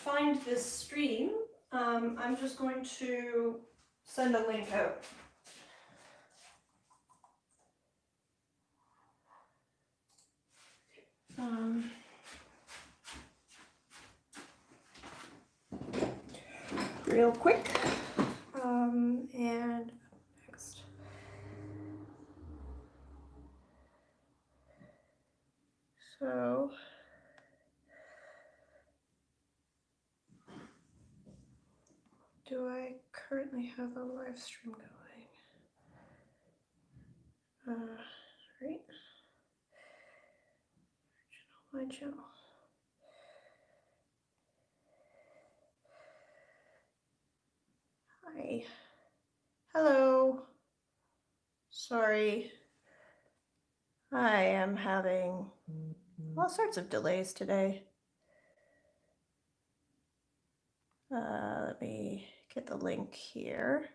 find this stream, I'm just going to send a link out. Real quick. And next. So do I currently have a live stream going? Right. My channel. Hi. Hello. Sorry. I am having all sorts of delays today. Let me get the link here.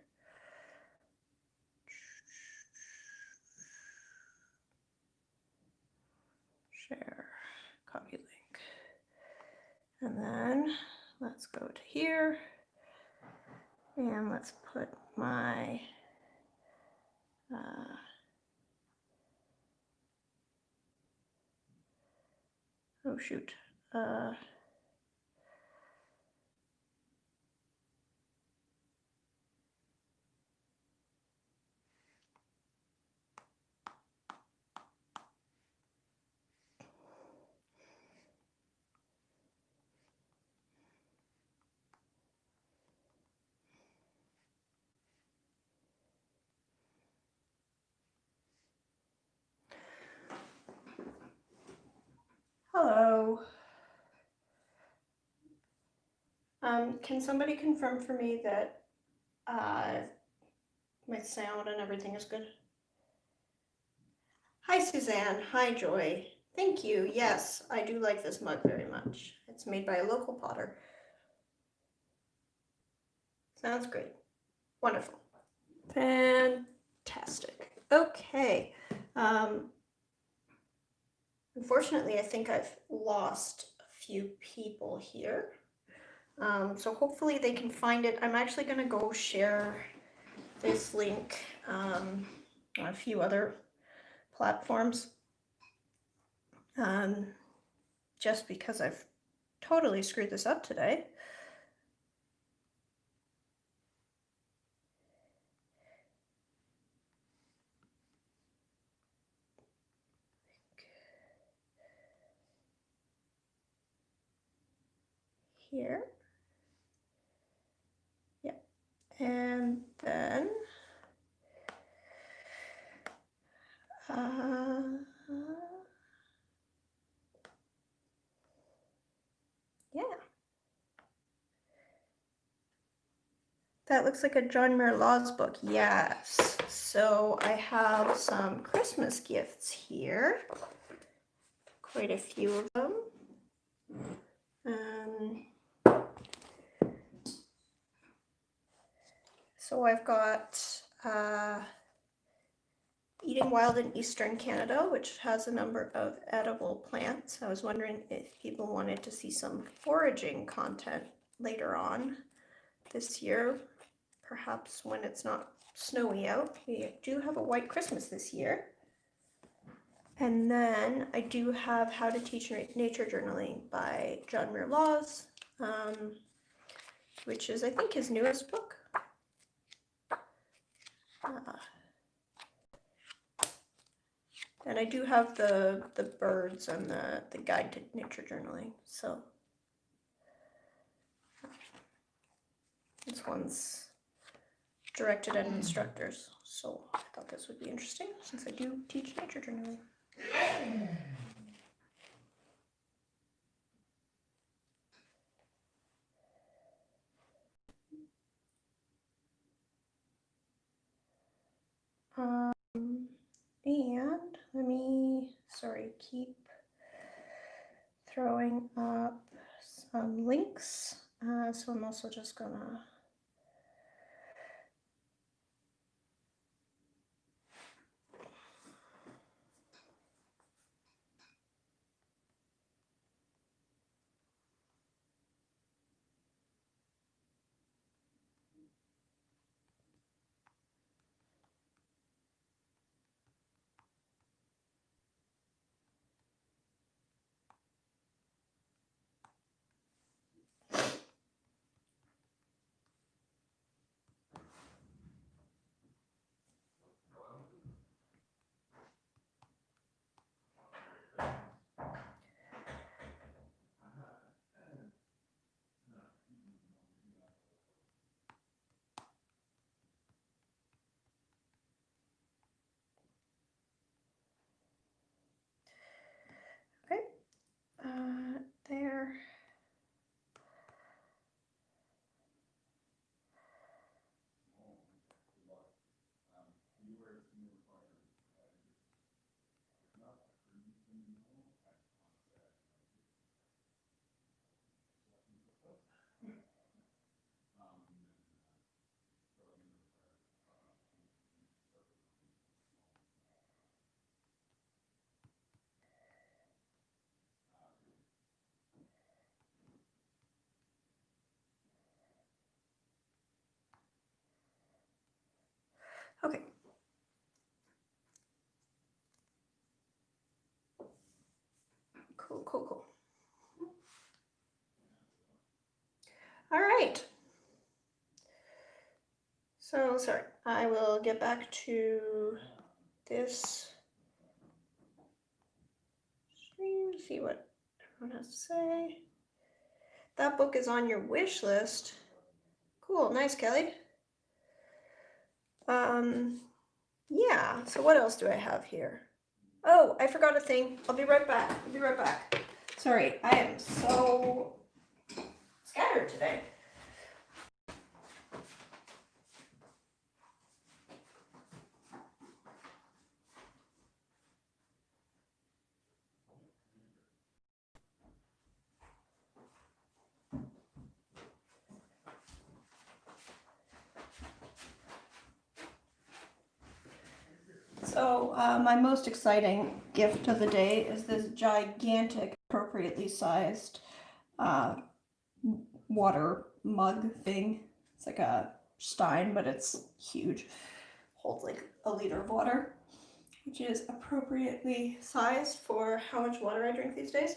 Share, copy link. And then let's go to here and let's put my oh shoot. Hello. Can somebody confirm for me that my sound and everything is good? Hi, Suzanne. Hi, Joy. Thank you. Yes, I do like this mug very much. It's made by a local potter. Sounds great. Wonderful. Fantastic. Okay. Unfortunately, I think I've lost a few people here. So hopefully they can find it. I'm actually going to go share this link on a few other platforms. Just because I've totally screwed this up today. Here. Yeah. And then yeah. That looks like a John Muir Laws book. Yes. So I have some Christmas gifts here. Quite a few of them. So I've got Eating Wild in Eastern Canada, which has a number of edible plants. I was wondering if people wanted to see some foraging content later on this year, perhaps when it's not snowy out. We do have a white Christmas this year. And then I do have How to Teach Nature Journaling by John Muir Laws, which is, I think, his newest book. And I do have the birds and the guide to nature journaling. So this one's directed at instructors. So I thought this would be interesting since I do teach nature journaling. And let me, keep throwing up some links. So I'm also just gonna Okay. Cool, cool, cool. All right. So, sorry, I will get back to this screen, see what everyone has to say. That book is on your wish list. Cool, nice, Kelly. Yeah, so what else do I have here? Oh, I forgot a thing. I'll be right back. I'll be right back. Sorry, I am so scattered today. So my most exciting gift of the day is this gigantic, appropriately sized water mug thing. It's like a stein, but it's huge. Holds like a liter of water, which is appropriately sized for how much water I drink these days.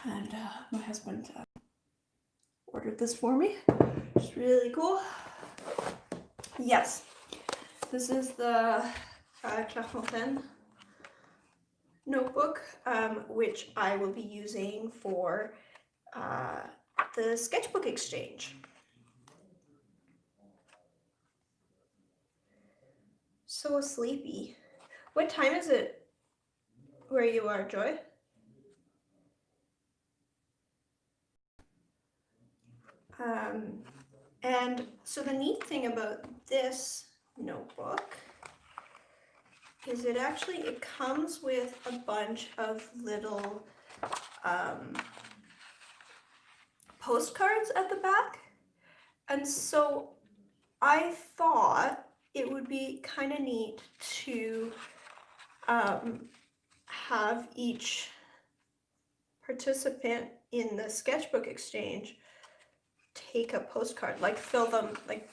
And my husband ordered this for me. It's really cool. Yes, this is the Clairefontaine notebook, which I will be using for the sketchbook exchange. So sleepy. What time is it where you are, Joy? And so the neat thing about this notebook is it comes with a bunch of little postcards at the back. And so I thought it would be kind of neat to have each participant in the sketchbook exchange take a postcard, like fill them, like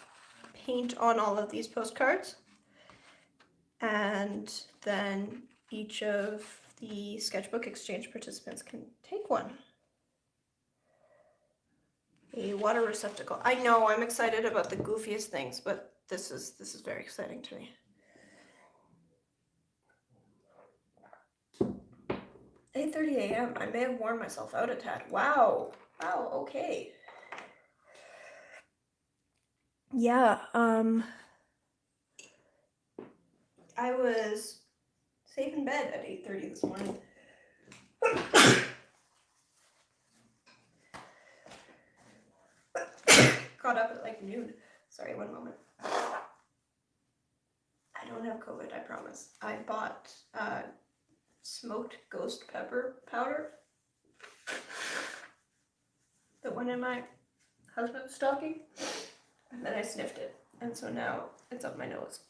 paint on all of these postcards, and then each of the sketchbook exchange participants can take one. A water receptacle. I know I'm excited about the goofiest things, but this is very exciting to me. 8:30 a.m. I may have worn myself out a tad. Wow. Wow, okay. Yeah, I was safe in bed at 8:30 this morning. Got up at like noon. Sorry, one moment. I don't have COVID, I promise. I bought smoked ghost pepper powder that went in my husband's stocking, and then I sniffed it, and so now it's up my nose.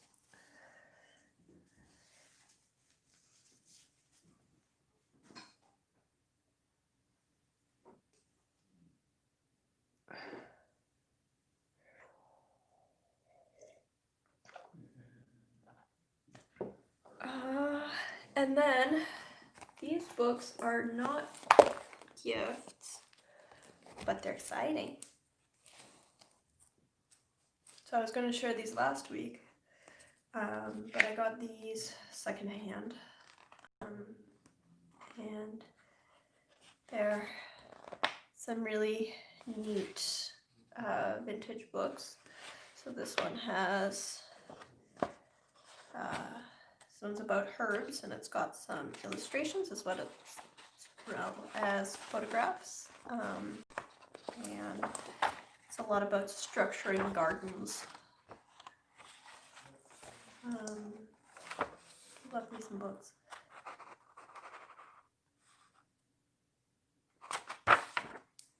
And then these books are not gifts, but they're exciting. So I was going to share these last week, but I got these secondhand, and they're some really neat vintage books. So this one has, this one's about herbs, and it's got some illustrations as well as photographs, and it's a lot about structuring gardens. Love me some books.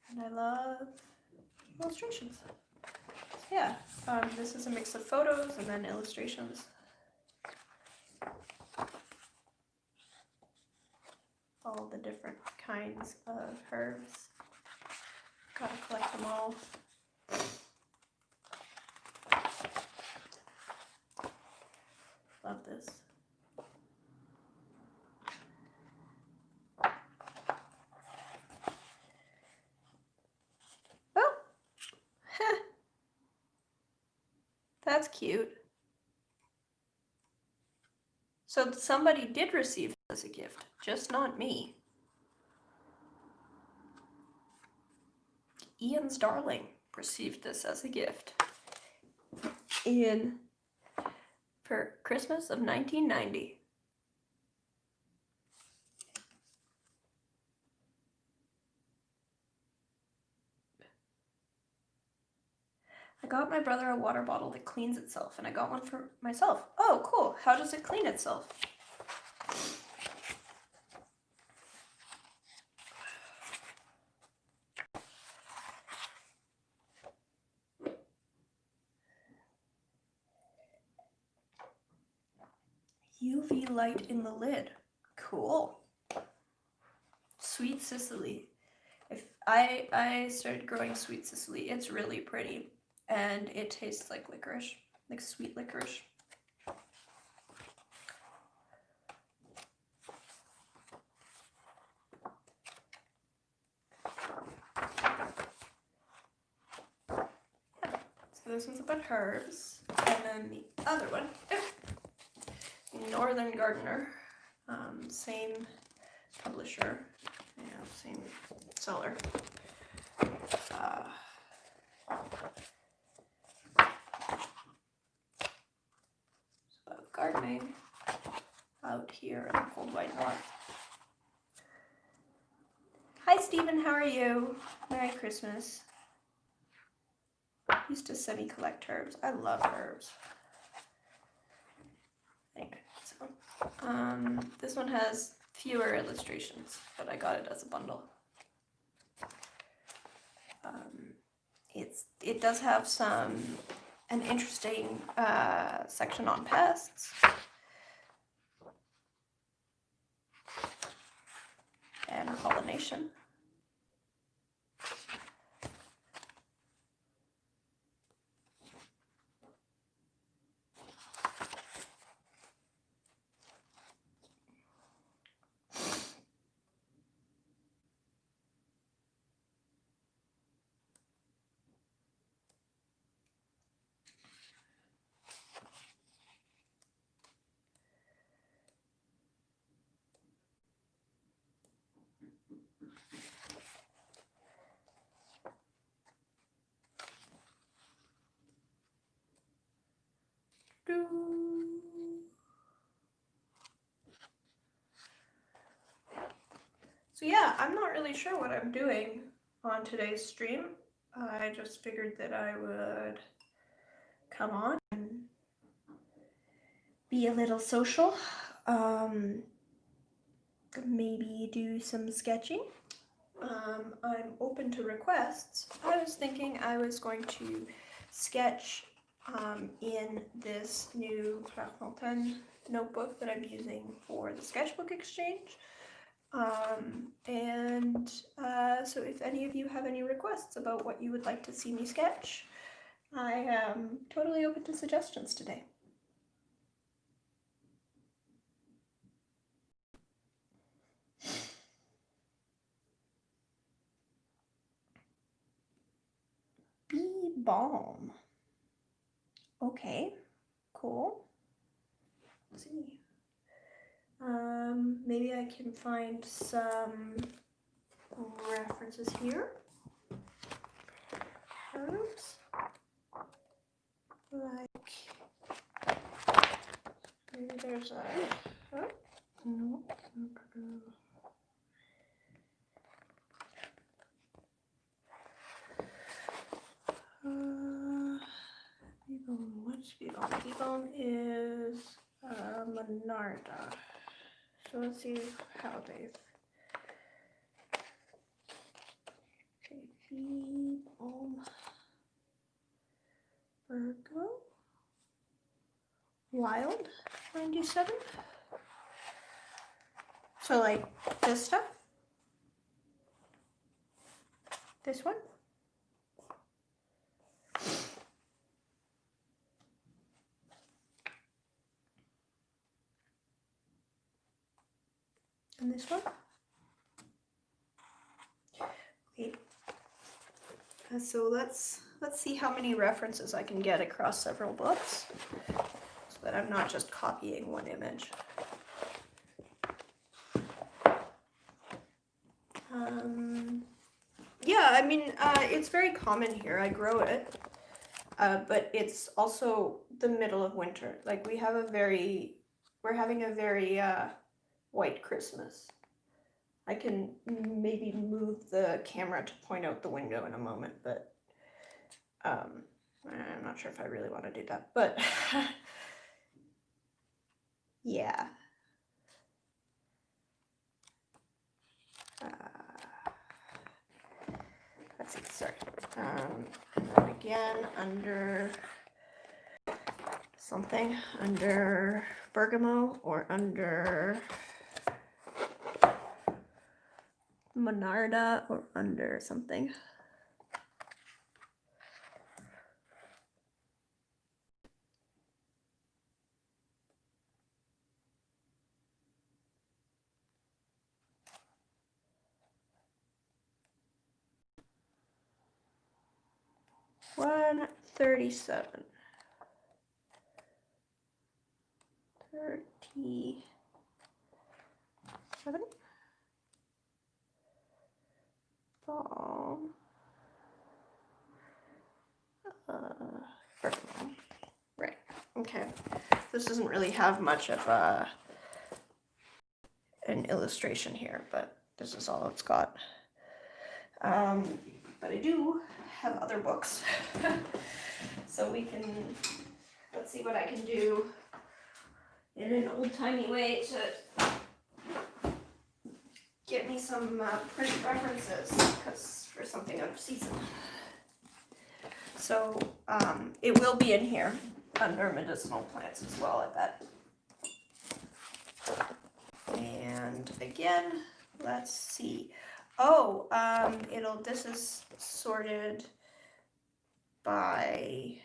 And I love illustrations. So yeah, this is a mix of photos and then illustrations. All the different kinds of herbs. Gotta collect them all. this. Oh, heh. That's cute. So somebody did receive this as a gift, just not me. Ian's darling received this as a gift for Christmas of 1990. I got my brother a water bottle that cleans itself, and I got one for myself. Oh, cool. How does it clean itself? UV light in the lid. Cool. Sweet Sicily. If I started growing Sweet Sicily, it's really pretty, and it tastes like licorice, like sweet licorice. So this one's about herbs, and then the other one, Northern Gardener, same publisher, same seller. So gardening out here in the cold white north. Hi Stephen, how are you? Merry Christmas. I used to semi-collect herbs. I love herbs. Anyway, so this one has fewer illustrations, but I got it as a bundle. It does have an interesting section on pests and pollination. So yeah, I'm not really sure what I'm doing on today's stream. I just figured that I would come on and be a little social, maybe do some sketching. I'm open to requests. I was thinking I was going to sketch in this new Frafontaine notebook that I'm using for the sketchbook exchange. So if any of you have any requests about what you would like to see me sketch, I am totally open to suggestions today. Bee balm. Okay, cool. Let's see. Maybe I can find some references here. Herbs. Like, maybe there's a, oh, no. What's bee balm? Bee balm is Monarda. So let's see how they've. Okay, bee balm. Virgo. Wild 97. So like this stuff. This one. And this one. Okay. So let's see how many references I can get across several books, so that I'm not just copying one image. Yeah, I mean, it's very common here. I grow it, but it's also the middle of winter. Like we're having a very white Christmas. I can maybe move the camera to point out the window in a moment, but I'm not sure if I really want to do that. But yeah. Let's see, sorry. And then again, under something, under bergamot or under monarda or under something. One 37. 37. Balm. Bergamot. Right. Okay. This doesn't really have much of an illustration here, but this is all it's got. But I do have other books. So let's see what I can do in an old-timey way to get me some print references, because for something out of season. So it will be in here under medicinal plants as well, I bet. And again, let's see. Oh, this is sorted by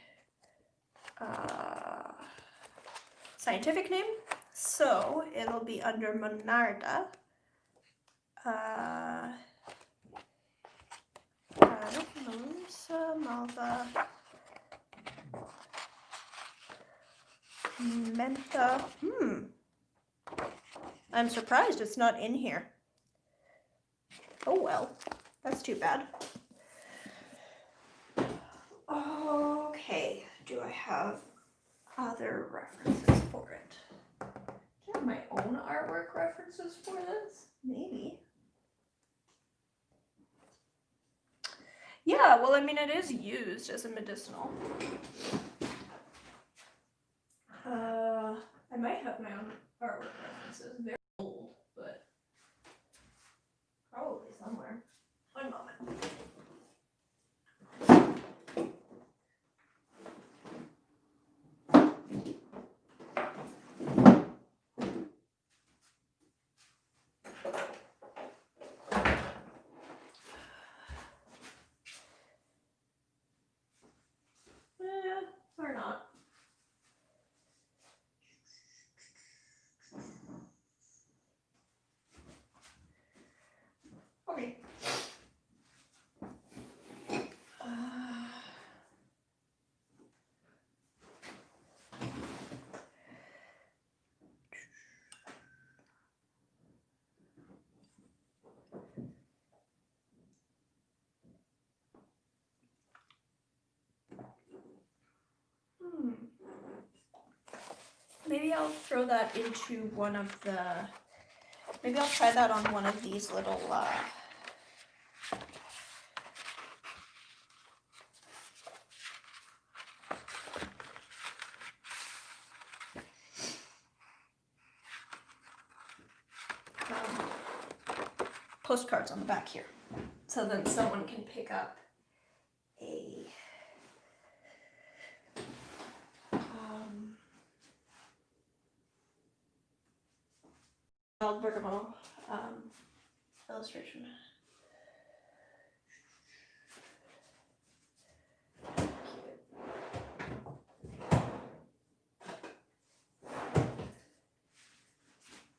scientific name, so it'll be under monarda. Malva, Menta. I'm surprised it's not in here. Oh well, that's too bad. Okay, do I have other references for it? Do I have my own artwork references for this? Maybe. Yeah, well, I mean, it is used as a medicinal. I might have my own artwork references. They're old, but probably somewhere. One moment. Or not. Okay. Maybe I'll throw that into one of the, maybe I'll try that on one of these little, postcards on the back here. So then someone can pick up a wild bergamot illustration.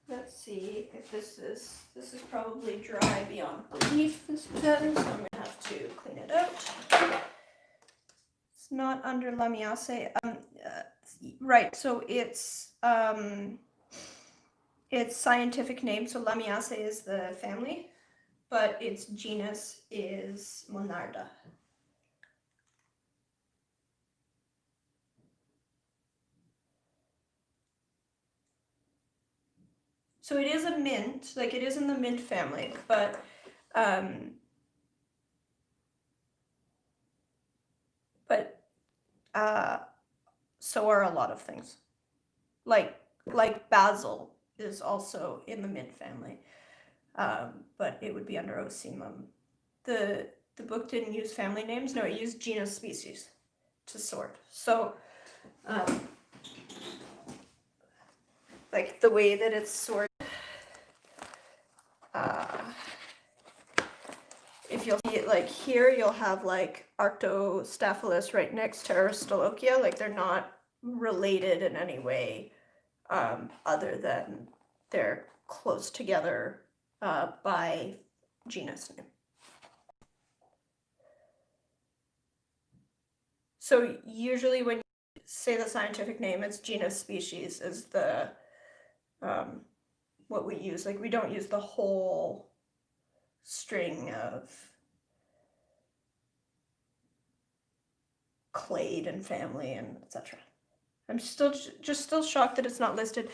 Let's see if this is probably dry beyond belief, this pen, so I'm gonna have to clean it out. It's not under Lamiaceae. Right, so its scientific name, so Lamiaceae is the family, but its genus is Monarda. So it is a mint, like it is in the mint family, but so are a lot of things. Like basil is also in the mint family, but it would be under Ocimum. The book didn't use family names. No, it used genus species to sort. So, like the way that it's sorted, if you'll see it, like here, you'll have like Arctostaphylos right next to Aristolochia. Like they're not related in any way, other than they're close together by genus name. So usually when you say the scientific name, it's genus species is the what we use. Like we don't use the whole string of clade and family and etc. I'm still shocked that it's not listed.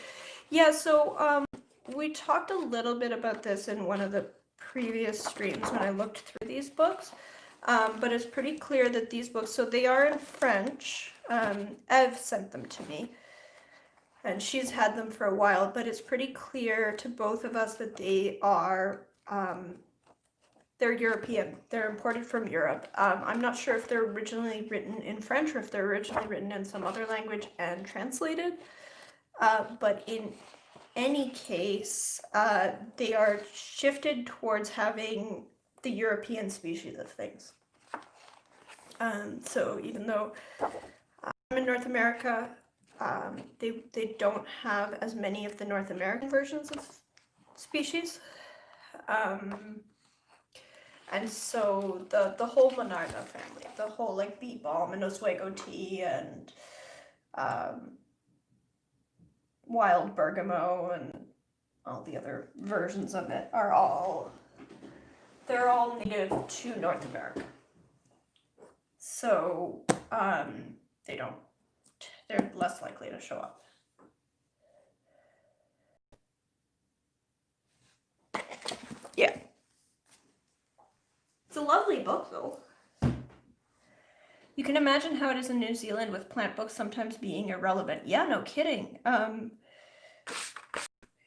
Yeah, so we talked a little bit about this in one of the previous streams when I looked through these books, but it's pretty clear that these books, so they are in French. Eve sent them to me, and she's had them for a while, but it's pretty clear to both of us that they are they're European. They're imported from Europe. I'm not sure if they're originally written in French or if they're originally written in some other language and translated. But in any case, they are shifted towards having the European species of things. So even though I'm in North America, they don't have as many of the North American versions of species. And so the whole Monarda family, the whole like bee balm and Oswego tea and wild bergamot and all the other versions of it are they're all native to North America. So they're less likely to show up. Yeah. It's a lovely book, though. You can imagine how it is in New Zealand with plant books sometimes being irrelevant. Yeah, no kidding.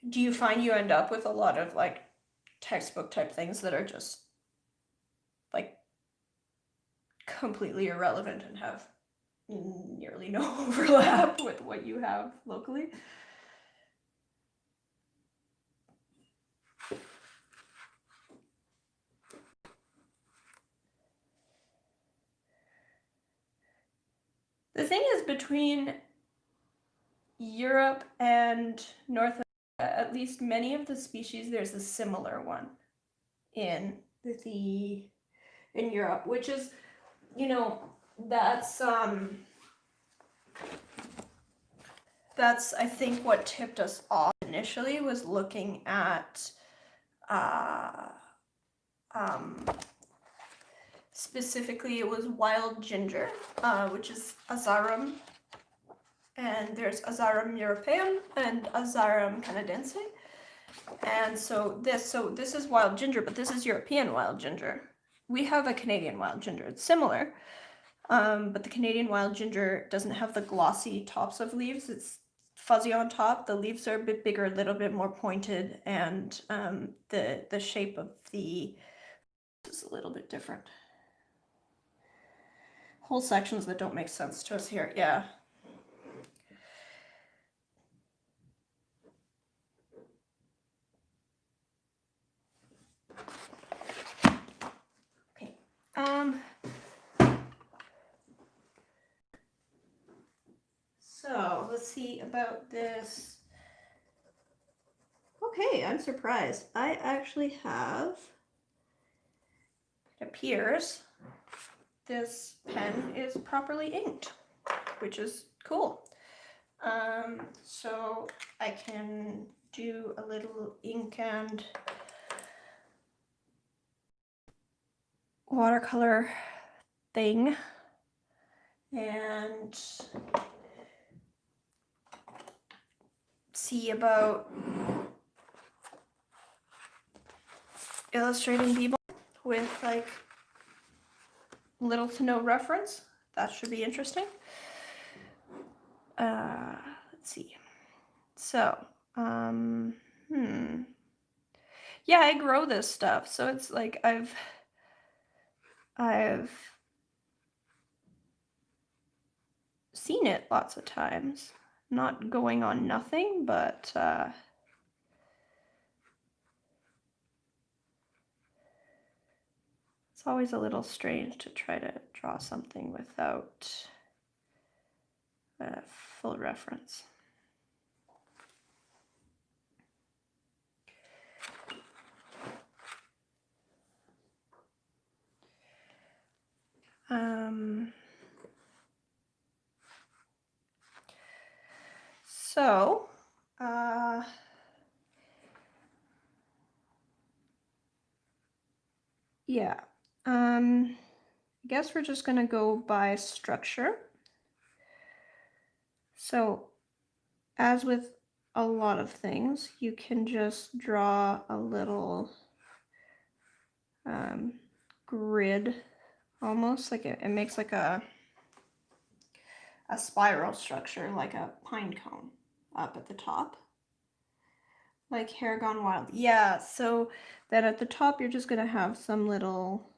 Do you find you end up with a lot of like textbook type things that are just like completely irrelevant and have nearly no overlap with what you have locally? The thing is, between Europe and North America, at least many of the species, there's a similar one in Europe, which is, you know, that's I think what tipped us off initially was looking at specifically it was wild ginger, which is Azarum, and there's Azarum europaeum and Azarum canadense. And so this is wild ginger, but this is European wild ginger. We have a Canadian wild ginger. It's similar, but the Canadian wild ginger doesn't have the glossy tops of leaves. It's fuzzy on top. The leaves are a bit bigger, a little bit more pointed, and the shape of the is a little bit different. Whole sections that don't make sense to us here. Yeah. Okay. So let's see about this. Okay, I'm surprised. I actually have, it appears, this pen is properly inked, which is cool. So I can do a little ink and watercolor thing and see about illustrating people with like little to no reference. That should be interesting. Let's see. So, yeah, I grow this stuff, so it's like I've seen it lots of times. Not going on nothing, but it's always a little strange to try to draw something without full reference. So, yeah, I guess we're just gonna go by structure. So, as with a lot of things, you can just draw a little grid, almost like it makes like a spiral structure, like a pine cone up at the top. Like Hair Gone Wild. Yeah, so then at the top you're just gonna have some little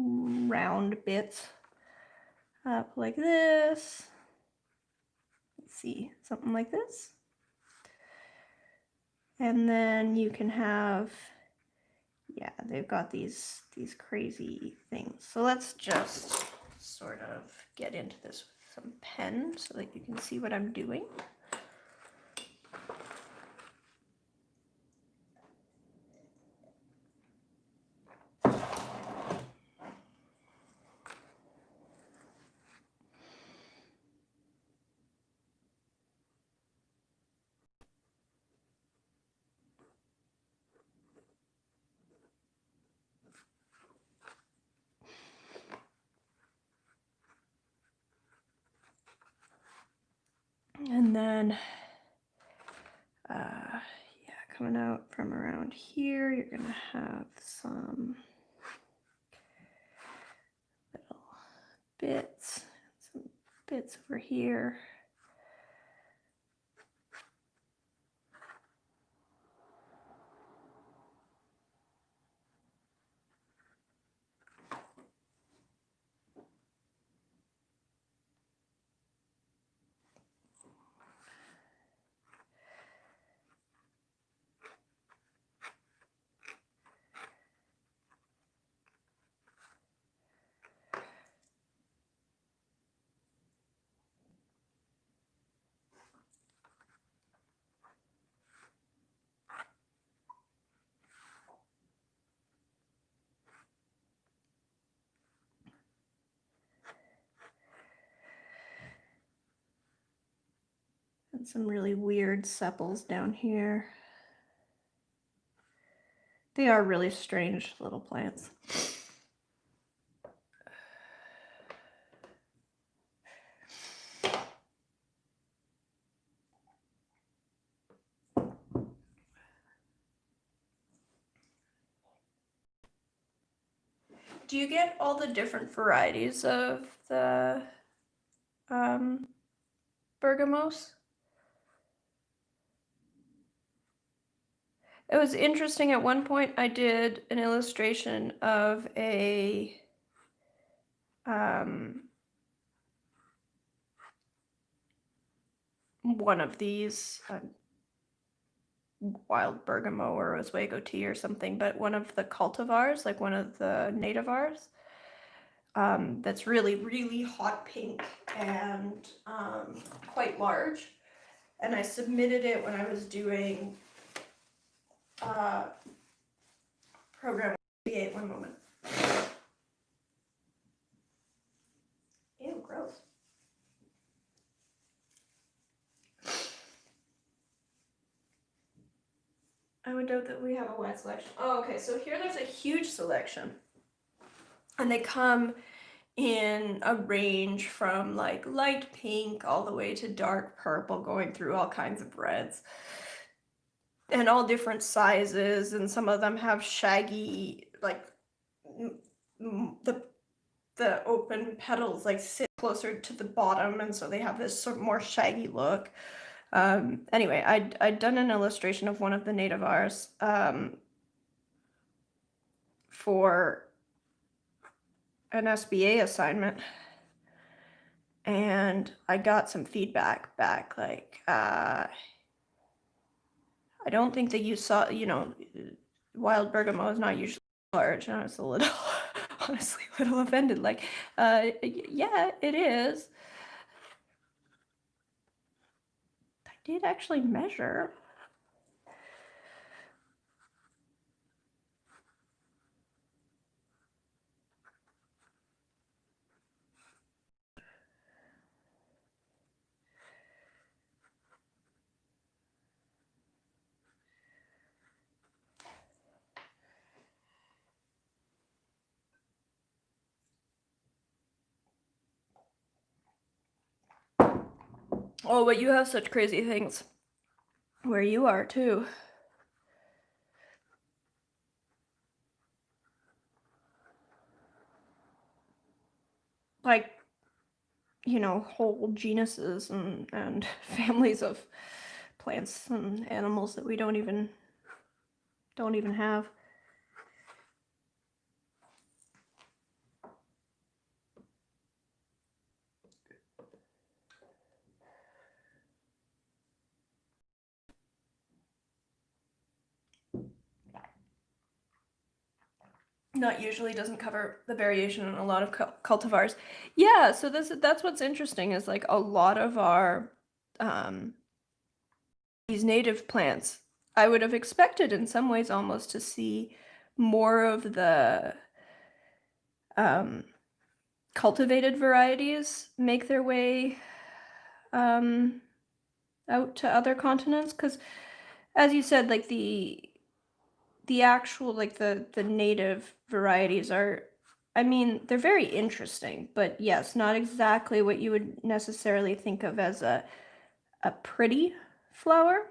round bits up like this. Let's see, something like this. And then you can have, yeah, they've got these crazy things. So let's just sort of get into this with some pen so that you can see what I'm doing. And then, yeah, coming out from around here, you're gonna have some little bits, some bits over here. And some really weird sepals down here. They are really strange little plants. Do you get all the different varieties of the bergamos? It was interesting. At one point I did an illustration of a one of these wild bergamot or Oswego tea or something, but one of the cultivars, like one of the nativars, that's really, really hot pink and quite large. And I submitted it when I was doing program 8. One moment. Ew, gross. I would note that we have a wide selection. Oh, okay, so here there's a huge selection. And they come in a range from like light pink all the way to dark purple, going through all kinds of reds. And all different sizes, and some of them have shaggy, like the open petals like sit closer to the bottom, and so they have this sort of more shaggy look. Anyway, I'd done an illustration of one of the nativars for an SBA assignment, and I got some feedback back, like, I don't think that you saw, wild bergamot is not usually large, and I was a little, honestly, a little offended, like, yeah, it is. I did actually measure. Oh, but you have such crazy things where you are too. Like, whole genuses and families of plants and animals that we don't even have. Not usually, doesn't cover the variation in a lot of cultivars. Yeah, so that's what's interesting, is like a lot of our these native plants, I would have expected in some ways almost to see more of the cultivated varieties make their way out to other continents, because as you said, like the actual, like the native varieties are, I mean, they're very interesting, but yes, not exactly what you would necessarily think of as a pretty flower.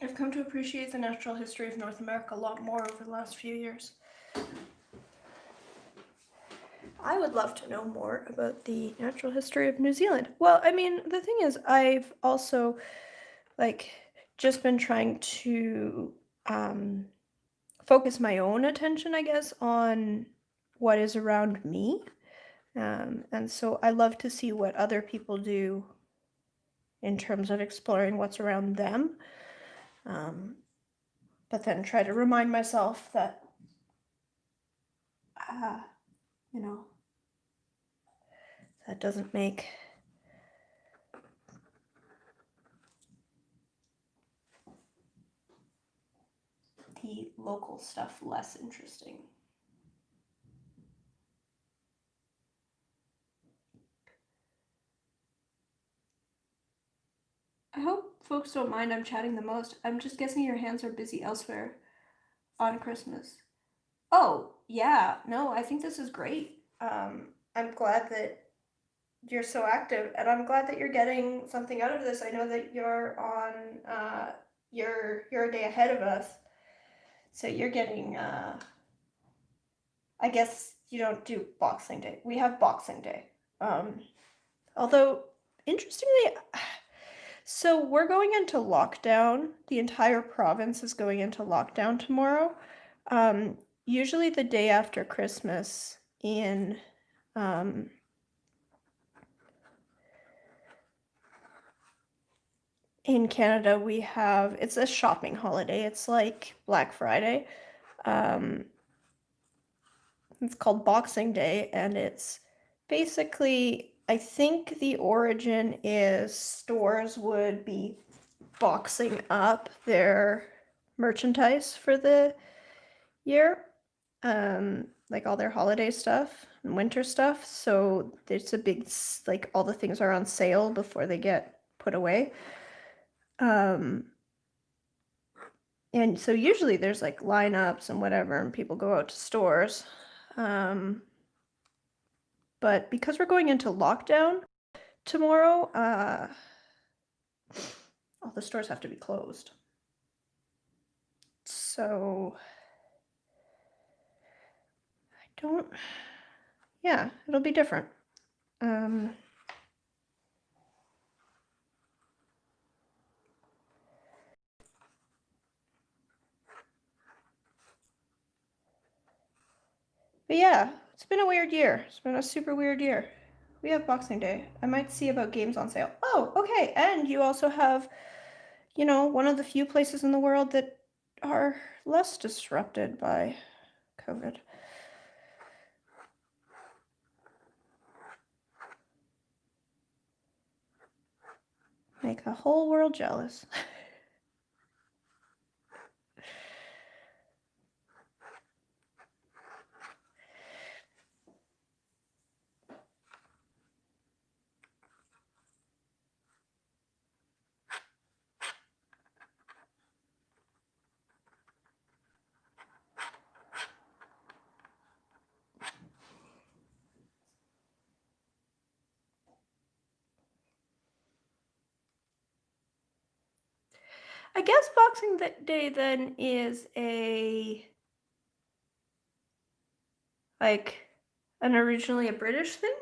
I've come to appreciate the natural history of North America a lot more over the last few years. I would love to know more about the natural history of New Zealand. Well, I mean, the thing is, I've also, like, just been trying to focus my own attention, I guess, on what is around me. And so I love to see what other people do in terms of exploring what's around them. But then try to remind myself that, that doesn't make the local stuff less interesting. I hope folks don't mind I'm chatting the most. I'm just guessing your hands are busy elsewhere on Christmas. Oh, yeah. No, I think this is great. I'm glad that you're so active, and I'm glad that you're getting something out of this. I know that you're on, you're a day ahead of us, so you're getting, I guess you don't do Boxing Day. We have Boxing Day. Um, Although, interestingly, so we're going into lockdown. The entire province is going into lockdown tomorrow. Um, Usually the day after Christmas um, in Canada, we have, it's a shopping holiday. It's like Black Friday. Um, it's called Boxing Day, and it's basically, I think the origin is stores would be boxing up their merchandise for the year, like all their holiday stuff and winter stuff. So there's a big, like, all the things are on sale before they get put away. And so usually there's like lineups and whatever, and people go out to stores. But because we're going into lockdown tomorrow, all the stores have to be closed. So I don't, yeah, it'll be different. But yeah, it's been a weird year. It's been a super weird year. We have Boxing Day. I might see about games on sale. Oh, okay. And you also have, one of the few places in the world that are less disrupted by COVID. Make the whole world jealous. I guess Boxing Day then is originally a British thing,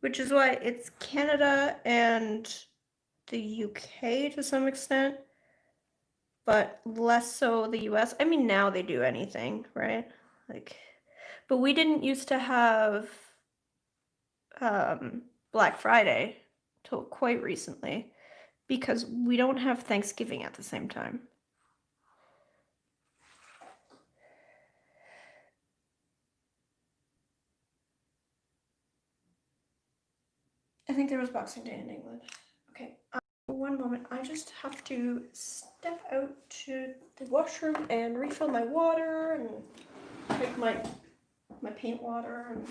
which is why it's Canada and the UK to some extent, but less so the US. I mean, now they do anything, right? But we didn't used to have Black Friday till quite recently because we don't have Thanksgiving at the same time. I think there was Boxing Day in England. Okay, one moment. I just have to step out to the washroom and refill my water and take my paint water and.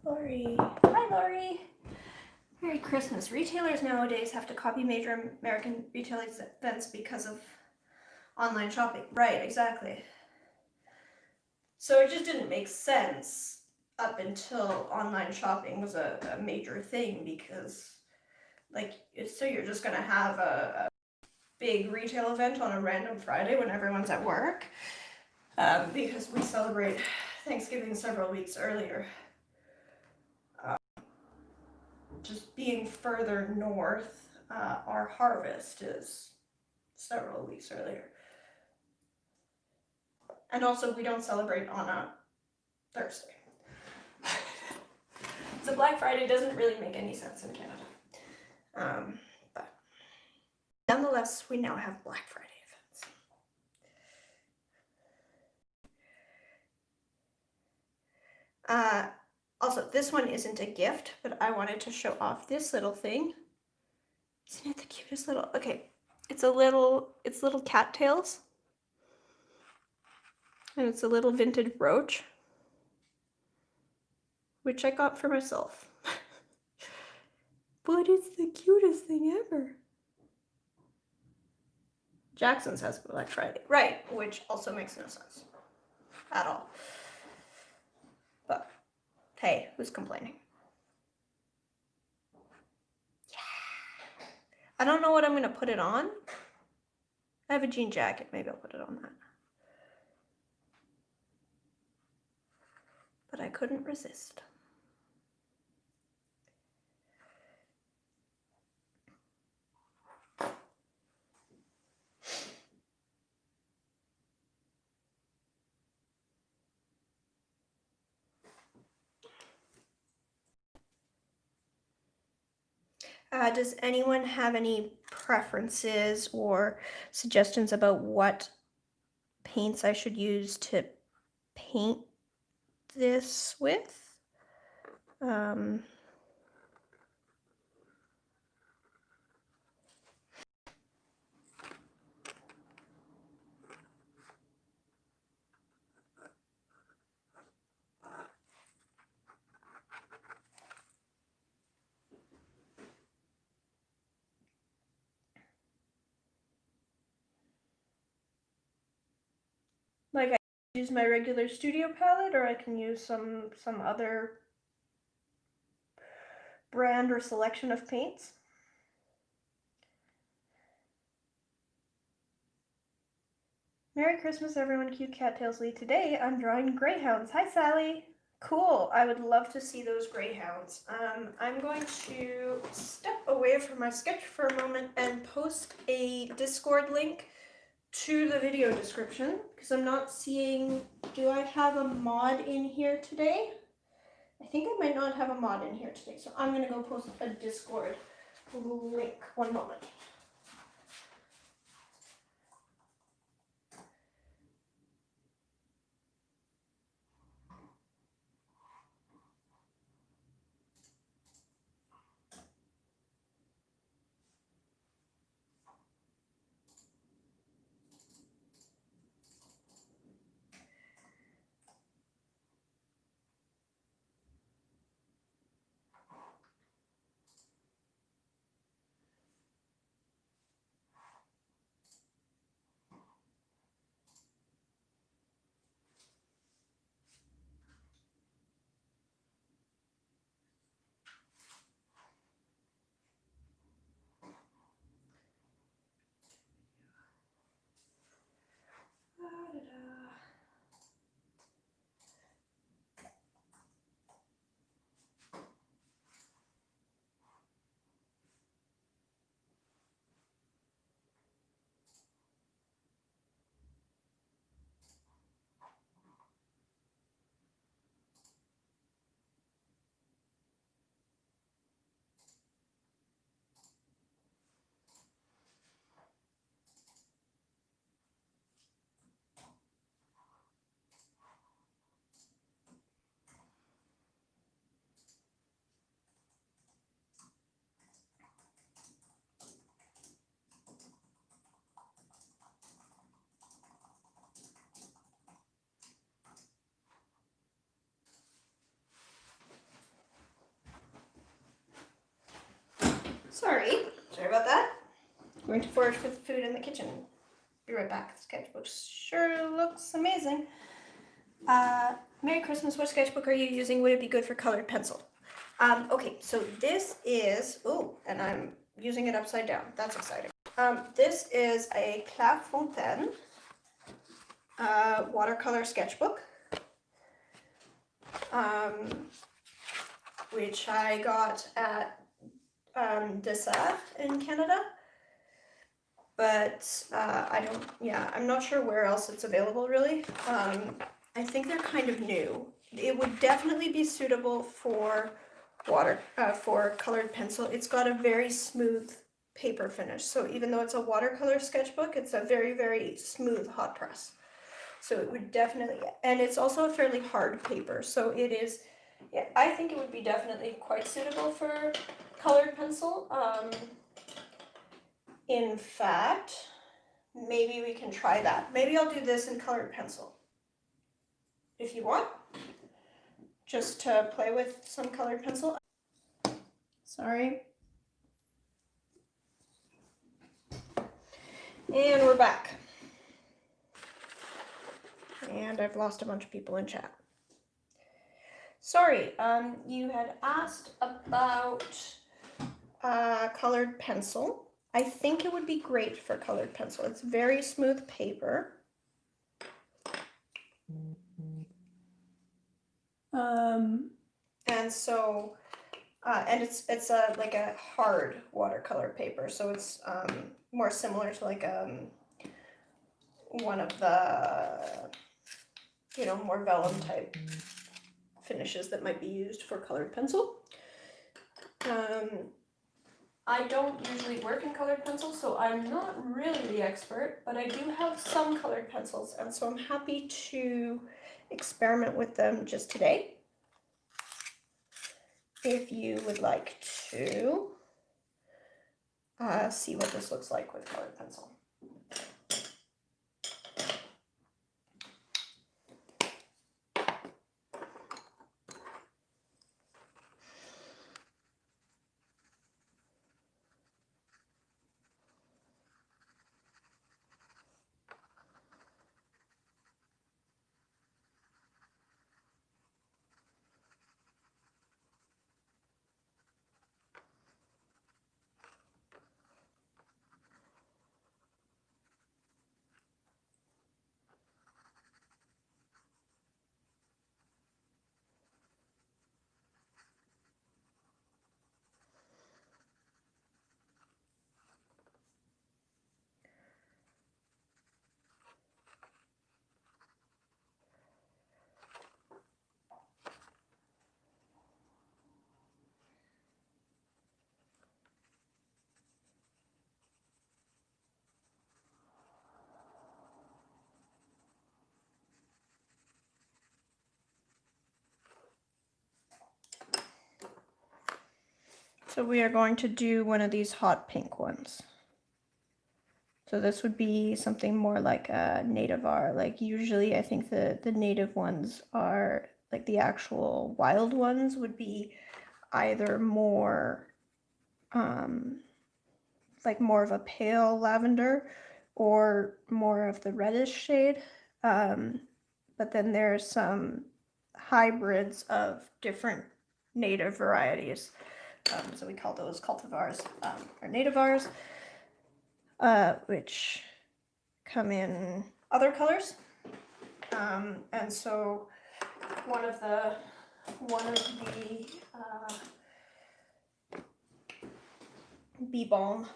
Lori. Hi, Lori. Merry Christmas. Retailers nowadays have to copy major American retail events because of online shopping. Right, exactly. So it just didn't make sense up until online shopping was a major thing, because, like, so you're just going to have a big retail event on a random Friday when everyone's at work, because we celebrate Thanksgiving several weeks earlier. Just being further north, our harvest is several weeks earlier. And also, we don't celebrate on a Thursday. So Black Friday doesn't really make any sense in Canada. But nonetheless, we now have Black Friday events. Also, this one isn't a gift, but I wanted to show off this little thing. Isn't it the cutest little, okay, it's little cattails. And it's a little vintage brooch, which I got for myself. But it's the cutest thing ever. Jackson's has Black Friday. Right, which also makes no sense at all. But hey, who's complaining? Yeah. I don't know what I'm gonna put it on. I have a jean jacket, maybe I'll put it on that. But I couldn't resist. Does anyone have any preferences or suggestions about what paints I should use to paint this with? Like, I can use my regular studio palette, or I can use some other brand or selection of paints. Merry Christmas, everyone. Cute Cattails Lee. Today I'm drawing greyhounds. Hi, Sally. Cool. I would love to see those greyhounds. I'm going to step away from my sketch for a moment and post a Discord link to the video description, because I'm not seeing, do I have a mod in here today? I think I might not have a mod in here today, so I'm going to go post a Discord link. One moment. Sorry about that. Going to forage for the food in the kitchen. Be right back. The sketchbook sure looks amazing. Merry Christmas. What sketchbook are you using? Would it be good for colored pencil? Okay, so this is, and I'm using it upside down. That's exciting. This is a Clairefontaine watercolor sketchbook, which I got at SciArt in Canada. But I'm not sure where else it's available really. I think they're kind of new. It would definitely be suitable for for colored pencil. It's got a very smooth paper finish. So even though it's a watercolor sketchbook, it's a very, very smooth hot press. So it would definitely, and it's also a fairly hard paper. So it is, yeah, I think it would be definitely quite suitable for colored pencil. In fact, maybe we can try that. Maybe I'll do this in colored pencil, if you want, just to play with some colored pencil. Sorry. And we're back. And I've lost a bunch of people in chat. Sorry, you had asked about colored pencil. I think it would be great for colored pencil. It's very smooth paper. And so, and it's like a hard watercolor paper, so it's more similar to like one of the, more vellum type finishes that might be used for colored pencil. I don't usually work in colored pencils, so I'm not really the expert, but I do have some colored pencils, and so I'm happy to experiment with them just today. If you would like to see what this looks like with colored pencil. So we are going to do one of these hot pink ones. So this would be something more like a native art. Like usually I think the native ones are, like the actual wild ones would be either more, like more of a pale lavender or more of the reddish shade. But then there's some hybrids of different native varieties. So we call those cultivars or nativars, which come in other colors. And so one of the bee balm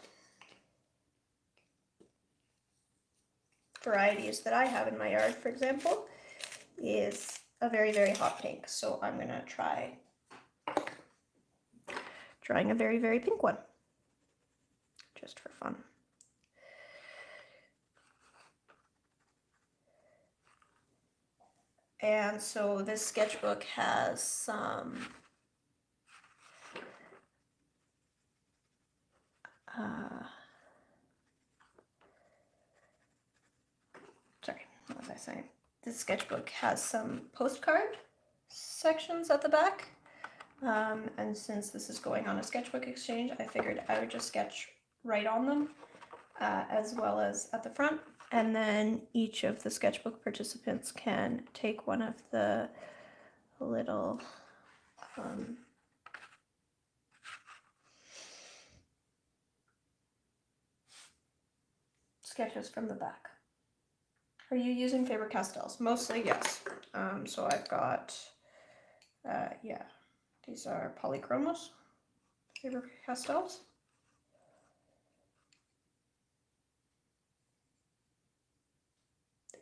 varieties that I have in my yard, for example, is a very, very hot pink. So I'm gonna trying a very, very pink one, just for fun. And so this sketchbook has some what was I saying? This sketchbook has some postcard sections at the back. And since this is going on a sketchbook exchange, I figured I would just sketch right on them, as well as at the front. And then each of the sketchbook participants can take one of the little sketches from the back. Are you using Faber-Castells? Mostly, yes. So I've got, yeah, these are Polychromos, Faber-Castells.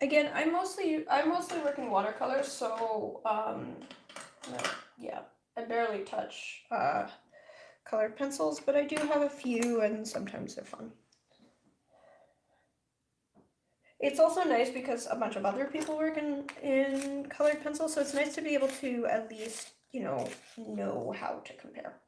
Again, I mostly work in watercolors, so yeah, I barely touch colored pencils, but I do have a few, and sometimes they're fun. It's also nice because a bunch of other people work in colored pencils, so it's nice to be able to at least, you know how to compare.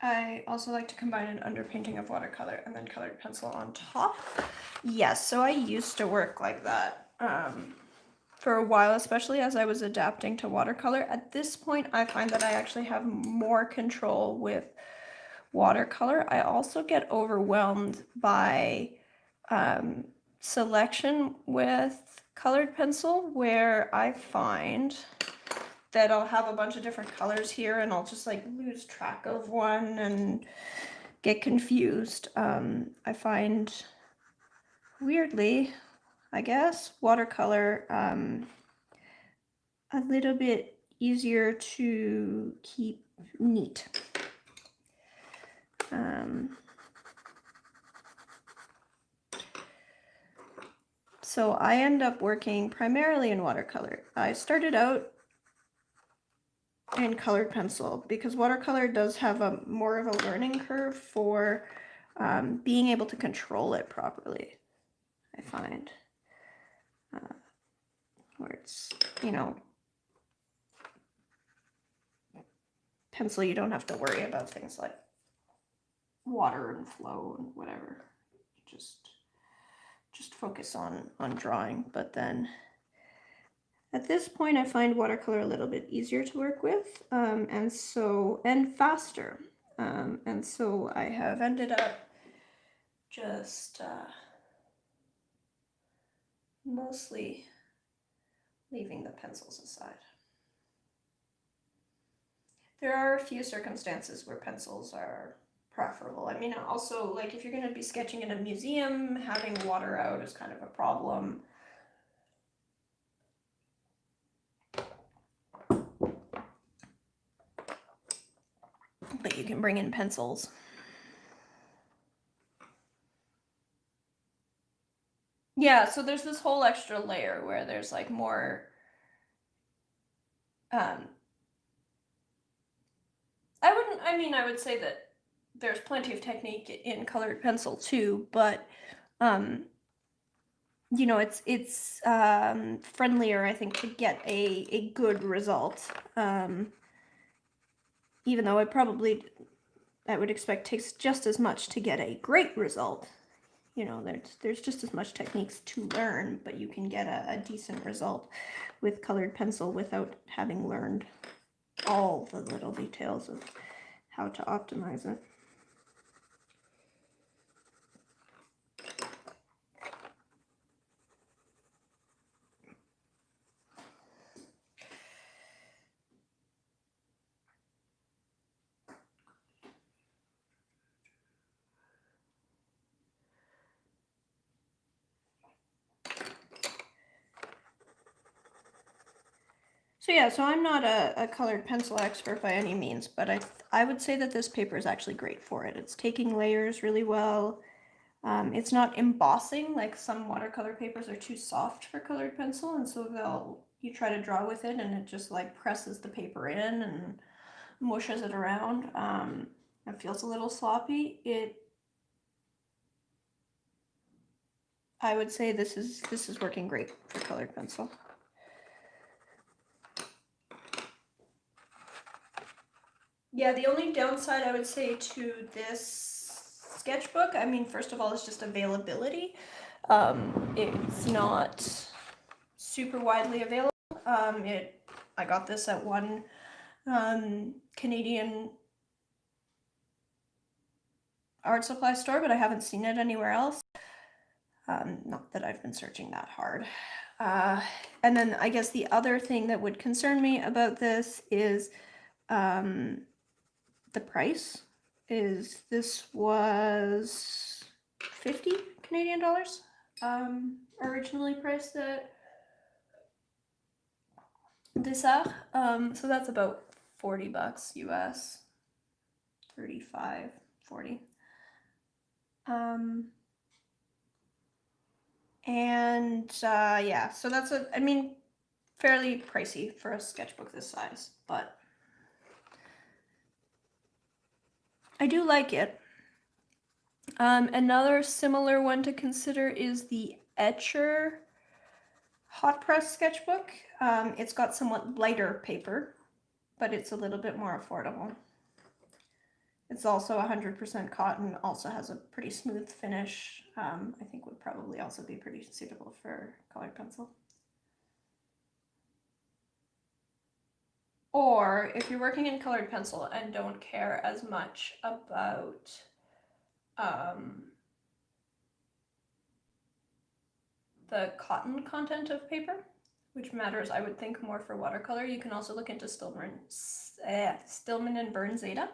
I also like to combine an underpainting of watercolor and then colored pencil on top. Yes, so I used to work like that for a while, especially as I was adapting to watercolor. At this point, I find that I actually have more control with watercolor. I also get overwhelmed by selection with colored pencil, where I find that I'll have a bunch of different colors here and I'll just like lose track of one and get confused. I find, weirdly, I guess, watercolor a little bit easier to keep neat. So I end up working primarily in watercolor. I started out in colored pencil because watercolor does have a more of a learning curve for being able to control it properly, I find. Where it's, pencil, you don't have to worry about things like water and flow and whatever. Just focus on drawing. But then at this point, I find watercolor a little bit easier to work with, and faster. And so I have ended up just mostly leaving the pencils aside. There are a few circumstances where pencils are preferable. I mean, also, like, if you're going to be sketching in a museum, having water out is kind of a problem. But you can bring in pencils. Yeah, so there's this whole extra layer where there's like more, um, I would say that there's plenty of technique in colored pencil too, but, um, you know, it's friendlier, I think, to get a good result. Even though I would expect takes just as much to get a great result. You know, there's just as much techniques to learn, but you can get a decent result with colored pencil without having learned all the little details of how to optimize it. So yeah, so I'm not a colored pencil expert by any means, but I would say that this paper is actually great for it. It's taking layers really well. It's not embossing, like some watercolor papers are too soft for colored pencil, and so you try to draw with it and it just like presses the paper in and mushes it around. It feels a little sloppy. I would say this is working great for colored pencil. Yeah, the only downside I would say to this sketchbook, I mean, first of all, is just availability. It's not super widely available. I got this at one Canadian art supply store, but I haven't seen it anywhere else. Not that I've been searching that hard. And then I guess the other thing that would concern me about this is the price. This was 50 Canadian dollars, originally priced at SciArt. So that's about 40 bucks US, 35, 40. Yeah, so that's fairly pricey for a sketchbook this size, but I do like it. Another similar one to consider is the Etcher hot press sketchbook. It's got somewhat lighter paper, but it's a little bit more affordable. It's also 100% cotton, also has a pretty smooth finish. I think would probably also be pretty suitable for colored pencil. Or if you're working in colored pencil and don't care as much about the cotton content of paper, which matters, I would think, more for watercolor, you can also look into Stillman and Burn Zeta.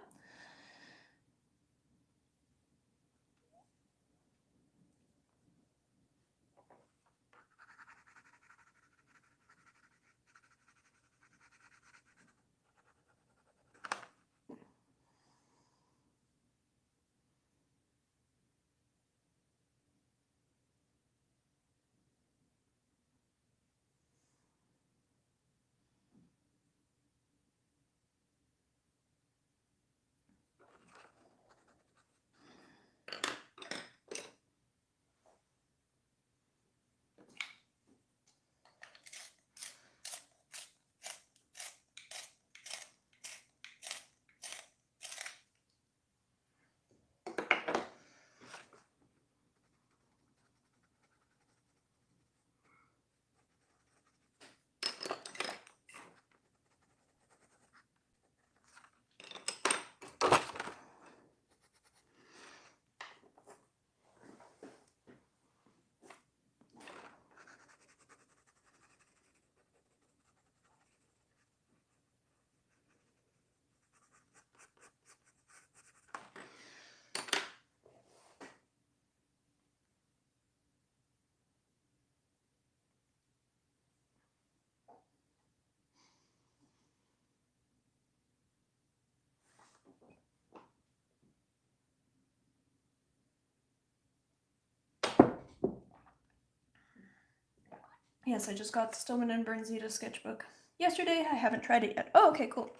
Yes, I just got the Stillman and Bernzita sketchbook yesterday. I haven't tried it yet. Oh, okay, cool.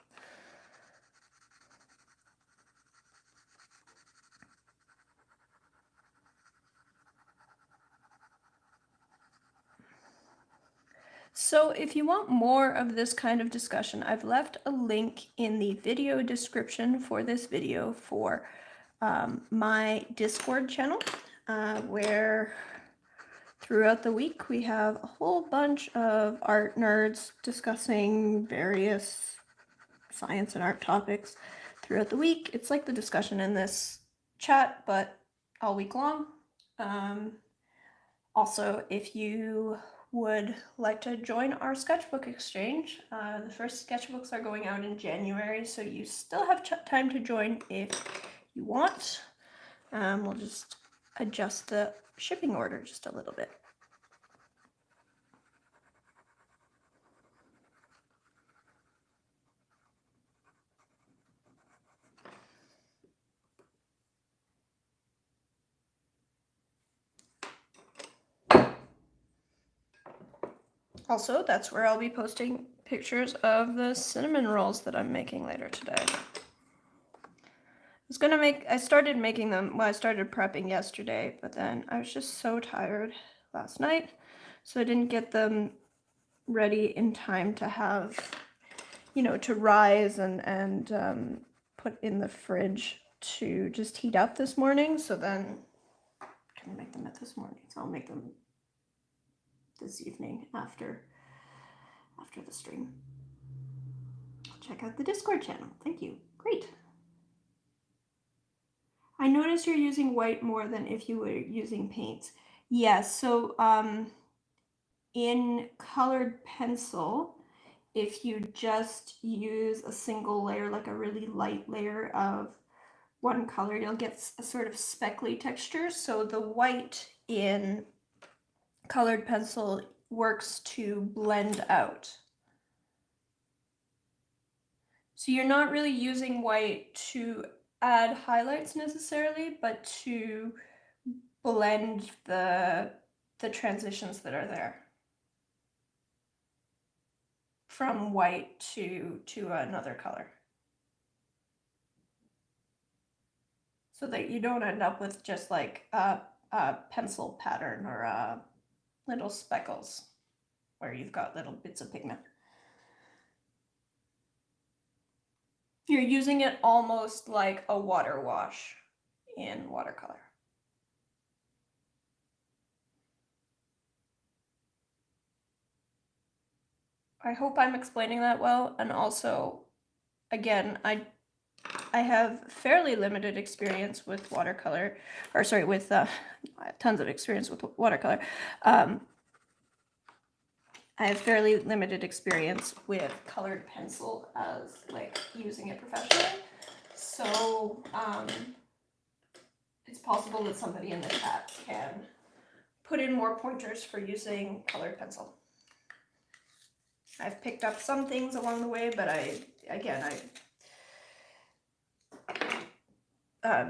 So if you want more of this kind of discussion, I've left a link in the video description for this video for my Discord channel, where throughout the week we have a whole bunch of art nerds discussing various science and art topics throughout the week. It's like the discussion in this chat, but all week long. Also, if you would like to join our sketchbook exchange, the first sketchbooks are going out in January, so you still have time to join if you want. We'll just adjust the shipping order just a little bit. Also, that's where I'll be posting pictures of the cinnamon rolls that I'm making later today. I started making them, well, I started prepping yesterday, but then I was just so tired last night, so I didn't get them ready in time to have, you know, to rise and put in the fridge to just heat up this morning. So then I'm gonna make them this morning, so I'll make them this evening after the stream. Check out the Discord channel. Thank you. Great. I notice you're using white more than if you were using paints. Yes, so in colored pencil, if you just use a single layer, like a really light layer of one color, you'll get a sort of speckly texture. So the white in colored pencil works to blend out. So you're not really using white to add highlights necessarily, but to blend the transitions that are there from white to another color, so that you don't end up with just like a pencil pattern or little speckles where you've got little bits of pigment. You're using it almost like a water wash in watercolor. I hope I'm explaining that well. And also, again, I have fairly limited experience with watercolor, or sorry, with tons of experience with watercolor. I have fairly limited experience with colored pencil as like using it professionally. So it's possible that somebody in the chat can put in more pointers for using colored pencil. I've picked up some things along the way, but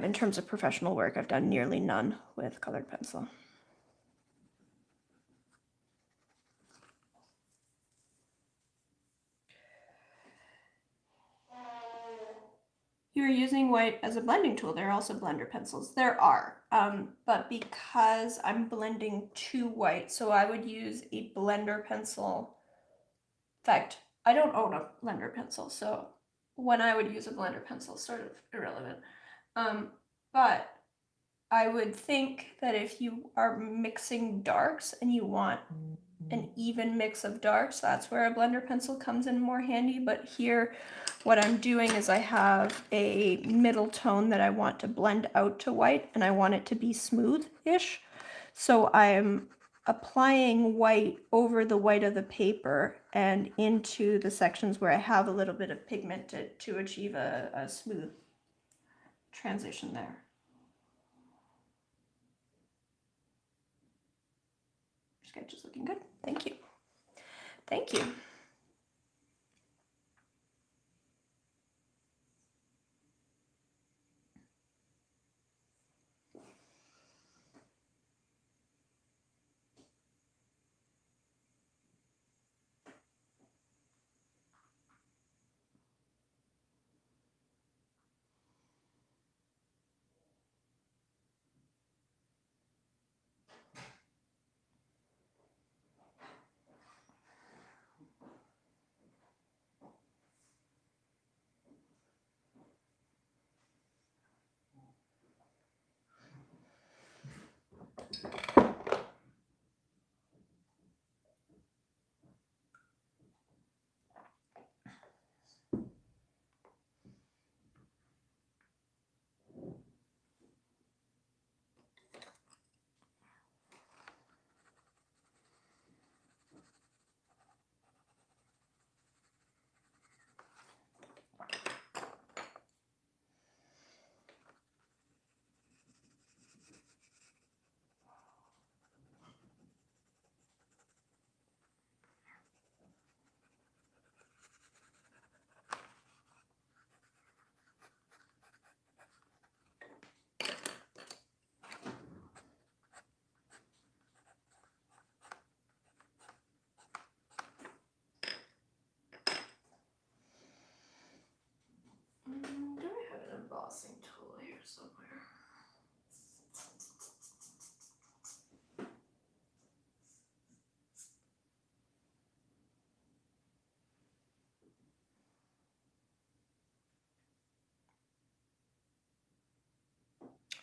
in terms of professional work, I've done nearly none with colored pencil. You're using white as a blending tool. There are also blender pencils. There are, but because I'm blending to white, so I would use a blender pencil. In fact, I don't own a blender pencil, so when I would use a blender pencil is sort of irrelevant. But I would think that if you are mixing darks and you want an even mix of darks, that's where a blender pencil comes in more handy. But here, what I'm doing is I have a middle tone that I want to blend out to white, and I want it to be smooth-ish. So I'm applying white over the white of the paper and into the sections where I have a little bit of pigment to achieve a smooth transition there. Sketch is looking good. Thank you. Thank you.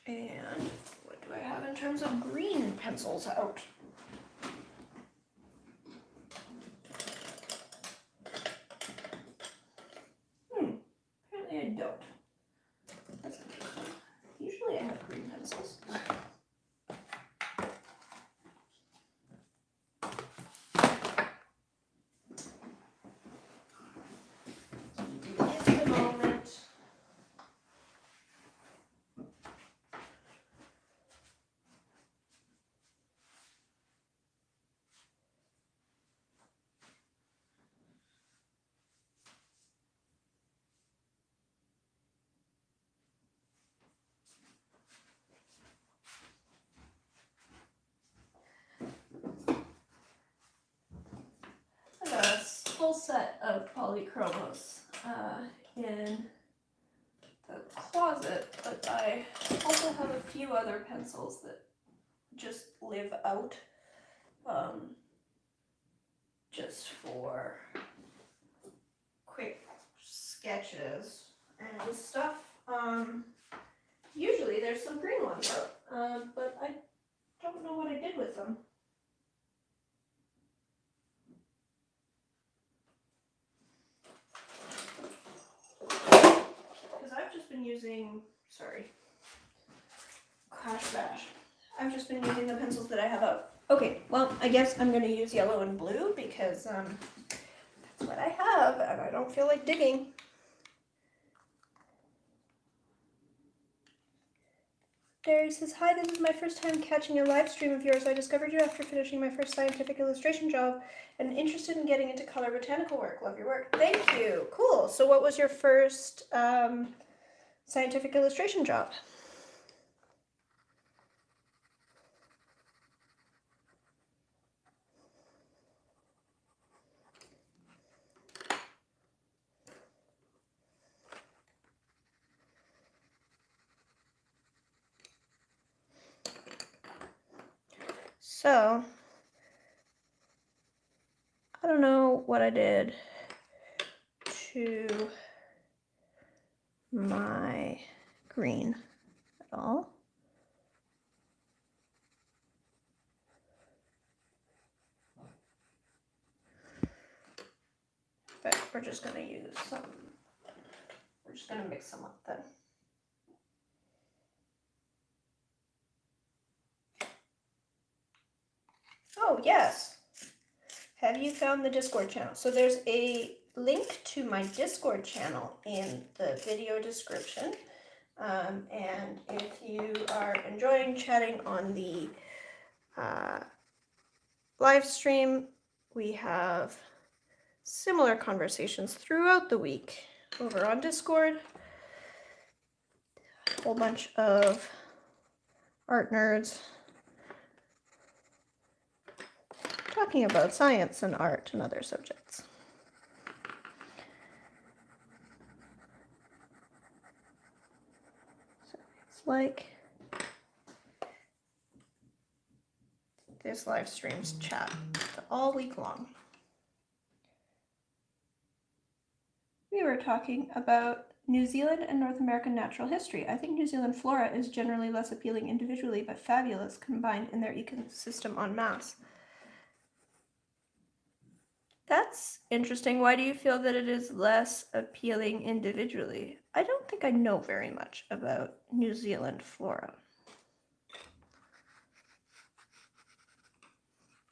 And what do I have in terms of green pencils out? Apparently I don't. That's interesting. Usually I have green pencils. Just a moment. I have a full set of polychromos in the closet, but I also have a few other pencils that just live out just for quick sketches and stuff. Usually there's some green ones out, but I don't know what I did with them. Because I've just been using, sorry, crash bash. I've just been using the pencils that I have out. Okay, well, I guess I'm going to use yellow and blue because that's what I have and I don't feel like digging. Barry says, hi, this is my first time catching a live stream of yours. I discovered you after finishing my first scientific illustration job and interested in getting into color botanical work. Love your work. Thank you. Cool. So what was your first scientific illustration job? So, I don't know what I did to my green at all. But we're just going to use some, we're just going to mix them up then. Oh, yes. Have you found the Discord channel? So there's a link to my Discord channel in the video description. And if you are enjoying chatting on the live stream, we have similar conversations throughout the week over on Discord. A whole bunch of art nerds talking about science and art and other subjects. So it's like this live stream's chat all week long. We were talking about New Zealand and North American natural history. I think New Zealand flora is generally less appealing individually, but fabulous combined in their ecosystem en masse. That's interesting. Why do you feel that it is less appealing individually? I don't think I know very much about New Zealand flora.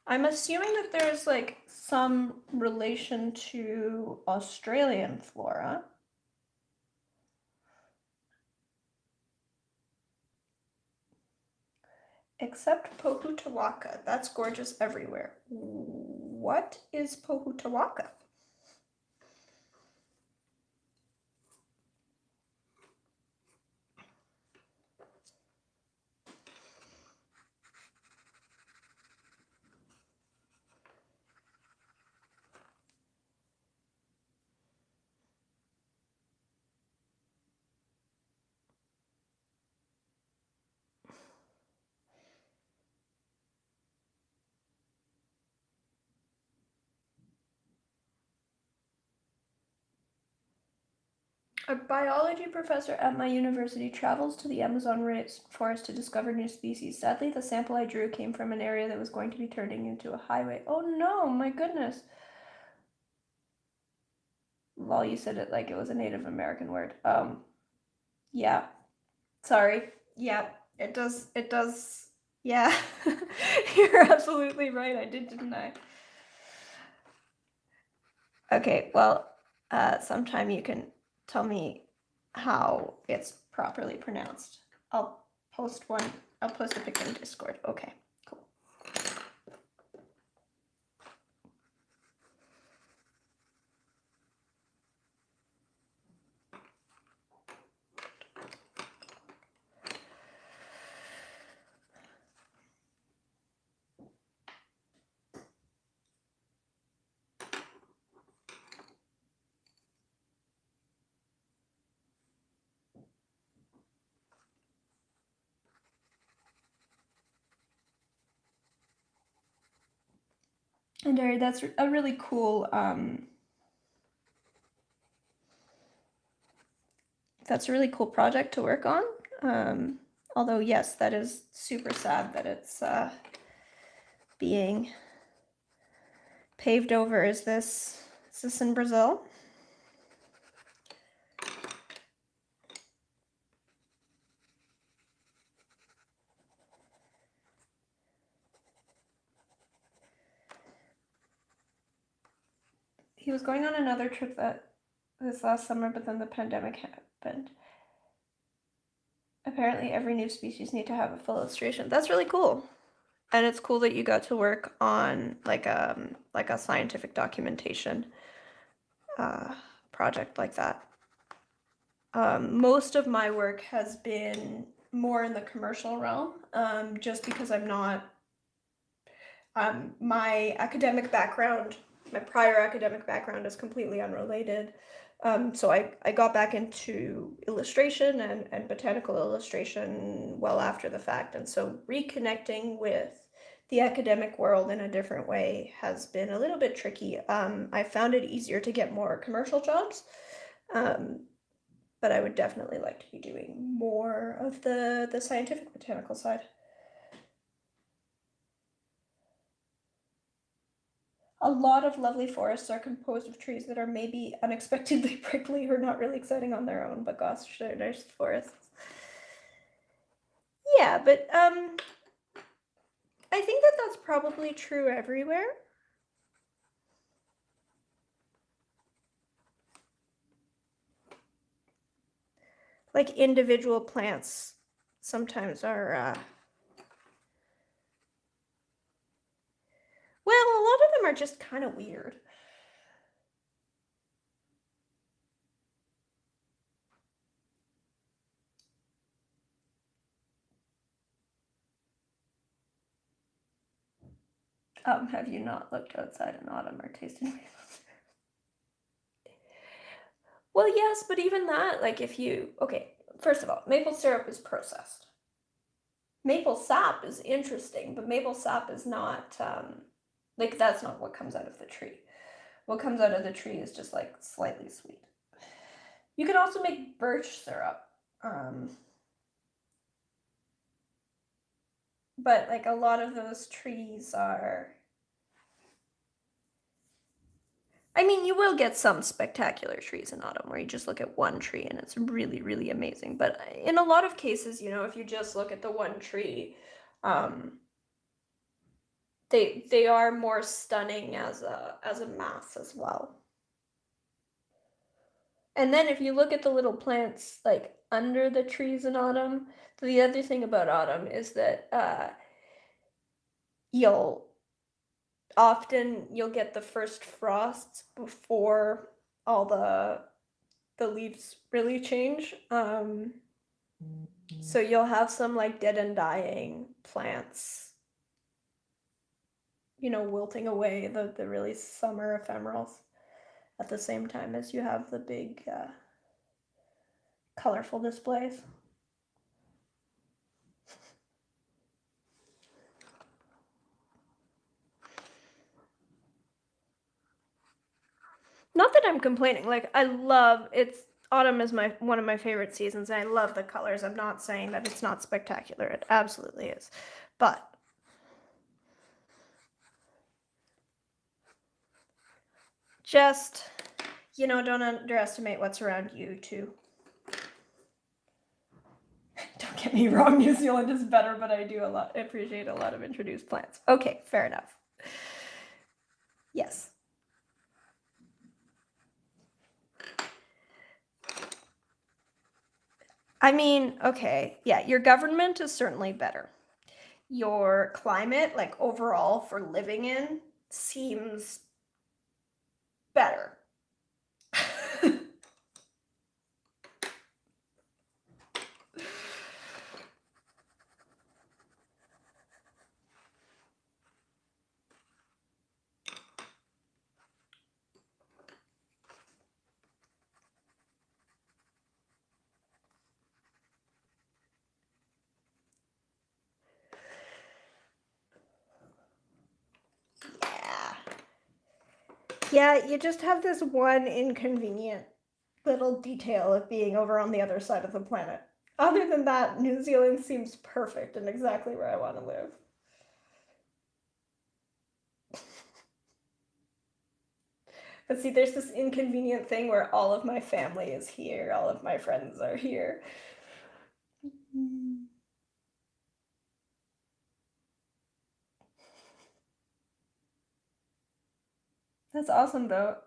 I'm assuming that there's like some relation to Australian flora. Except Pohutawaka. That's gorgeous everywhere. What is Pohutawaka? A biology professor at my university travels to the Amazon rainforest to discover new species. Sadly, the sample I drew came from an area that was going to be turning into a highway. Oh no, my goodness. Well, you said it like it was a Native American word. Yeah. Sorry. Yeah, it does. Yeah. You're absolutely right. I did, didn't I? Okay, well, sometime you can tell me how it's properly pronounced. I'll post one. I'll post a picture in Discord. Okay, cool. And Derry, that's a really cool. That's a really cool project to work on. Although yes, that is super sad that it's being paved over. Is this in Brazil? He was going on another trip this last summer, but then the pandemic happened. Apparently every new species need to have a full illustration. That's really cool. And it's cool that you got to work on like a scientific documentation project like that. Most of my work has been more in the commercial realm, just because I'm not my academic background, my prior academic background is completely unrelated. So I got back into illustration and botanical illustration well after the fact. And so reconnecting with the academic world in a different way has been a little bit tricky. I found it easier to get more commercial jobs, but I would definitely like to be doing more of the scientific botanical side. A lot of lovely forests are composed of trees that are maybe unexpectedly prickly or not really exciting on their own, but gosh, they're nice forests. Yeah, but I think that that's probably true everywhere. Like individual plants sometimes are, well, a lot of them are just kind of weird. Have you not looked outside in autumn or tasted maple syrup? Well, yes, but even that, like if you, okay, first of all, maple syrup is processed. Maple sap is interesting, but maple sap is not, like that's not what comes out of the tree. What comes out of the tree is just like slightly sweet. You can also make birch syrup. But like a lot of those trees are, I mean, you will get some spectacular trees in autumn where you just look at one tree and it's really, really amazing. But in a lot of cases, you know, if you just look at the one tree, they are more stunning as a mass as well. And then if you look at the little plants like under the trees in autumn, the other thing about autumn is that you'll get the first frosts before all the leaves really change. So you'll have some like dead and dying plants, you know, wilting away, the really summer ephemerals at the same time as you have the big colorful displays. Not that I'm complaining, like I love it's autumn is one of my favorite seasons, and I love the colors. I'm not saying that it's not spectacular. It absolutely is. But just, don't underestimate what's around you, too. Don't get me wrong, New Zealand is better, but I appreciate a lot of introduced plants. Okay, fair enough. Yes. I mean, okay, yeah, your government is certainly better. Your climate, like overall for living in, seems better. Yeah, you just have this one inconvenient little detail of being over on the other side of the planet. Other than that, New Zealand seems perfect and exactly where I want to live. But see, there's this inconvenient thing where all of my family is here, all of my friends are here. That's awesome, though.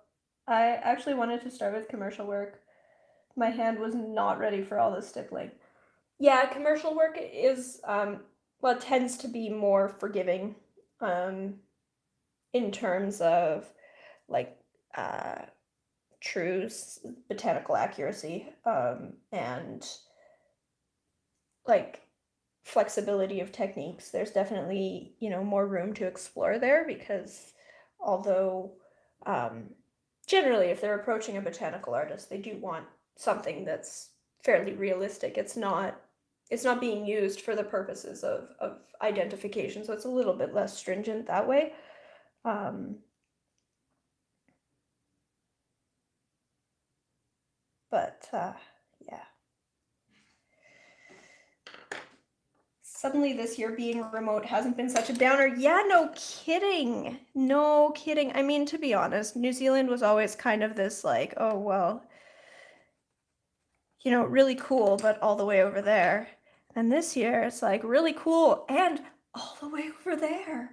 I actually wanted to start with commercial work. My hand was not ready for all this stippling. Yeah, commercial work is, well, it tends to be more forgiving in terms of like true botanical accuracy and like flexibility of techniques. There's definitely, more room to explore there because although generally if they're approaching a botanical artist, they do want something that's fairly realistic. It's not being used for the purposes of identification, so it's a little bit less stringent that way. But yeah. Suddenly this year being remote hasn't been such a downer. Yeah, no kidding. No kidding. I mean, to be honest, New Zealand was always kind of this like, oh, well, really cool, but all the way over there. And this year it's like really cool and all the way over there.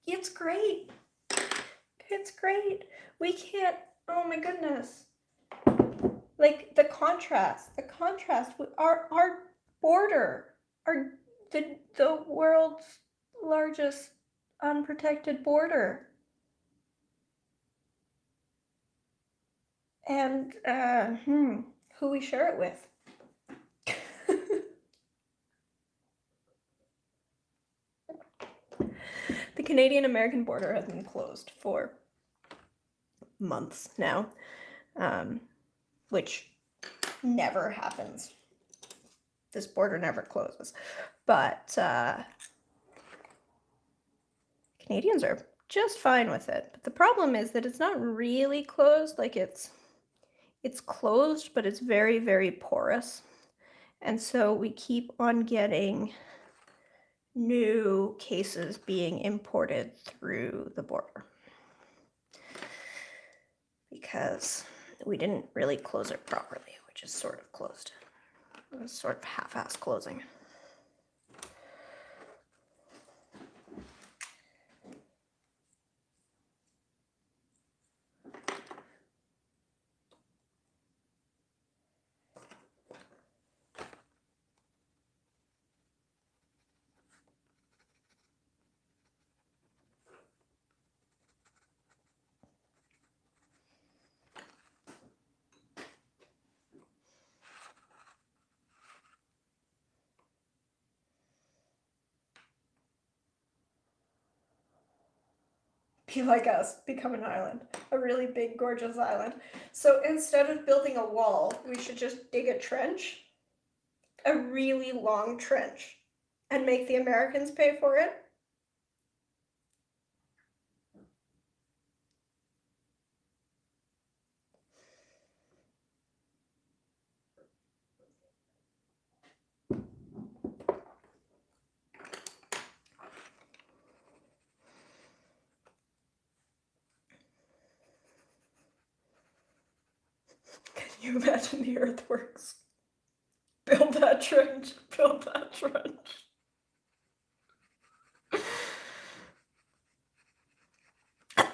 It's great. It's great. We can't, oh my goodness. Like the contrast with our border, the world's largest unprotected border. And who we share it with. The Canadian-American border has been closed for months now, which never happens. This border never closes. But Canadians are just fine with it. But the problem is that it's not really closed. Like it's closed, but it's very, very porous. And so we keep on getting new cases being imported through the border because we didn't really close it properly, which is sort of closed. It was sort of half-ass closing. Be like us, become an island, a really big, gorgeous island. So instead of building a wall, we should just dig a trench, a really long trench, and make the Americans pay for it. Can you imagine the earthworks? Build that trench. Build that trench.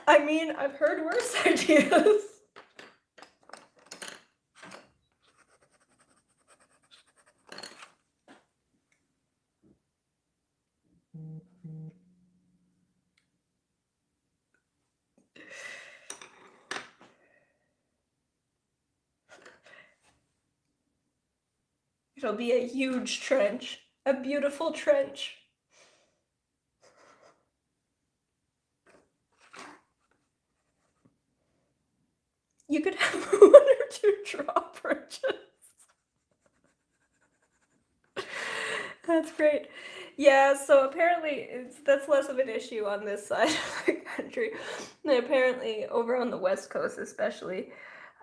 I mean, I've heard worse ideas. It'll be a huge trench. A beautiful trench. You could have 1 or 2 drawbridges. That's great. Yeah, so apparently that's less of an issue on this side of the country. And apparently over on the West Coast especially,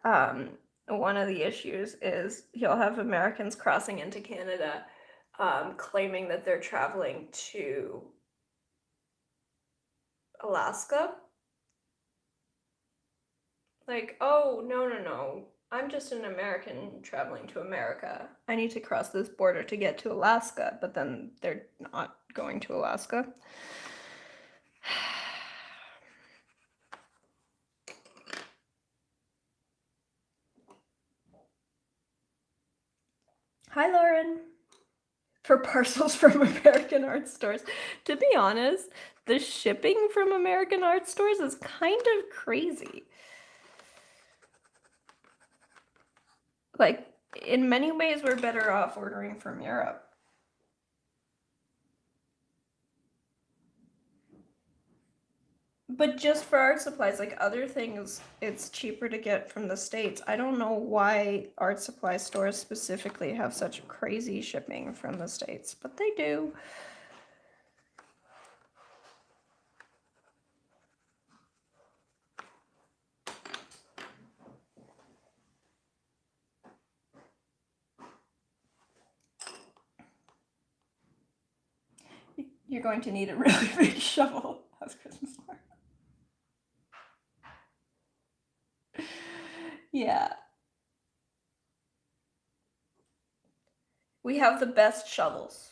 one of the issues is you'll have Americans crossing into Canada claiming that they're traveling to Alaska. Like, oh, no. I'm just an American traveling to America. I need to cross this border to get to Alaska, but then they're not going to Alaska. Hi, Lauren. For parcels from American art stores. To be honest, the shipping from American art stores is kind of crazy. Like, in many ways, we're better off ordering from Europe. But just for art supplies, like other things, it's cheaper to get from the States. I don't know why art supply stores specifically have such crazy shipping from the States, but they do. You're going to need a really big shovel as Christmas card. Yeah. We have the best shovels.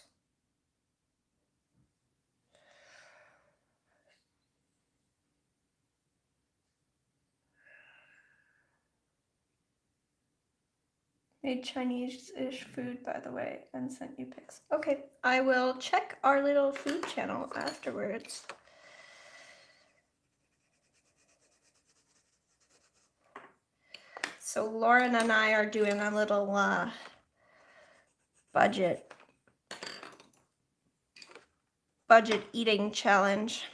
Made Chinese-ish food, by the way, and sent you pics. Okay, I will check our little food channel afterwards. So Lauren and I are doing a little budget eating challenge.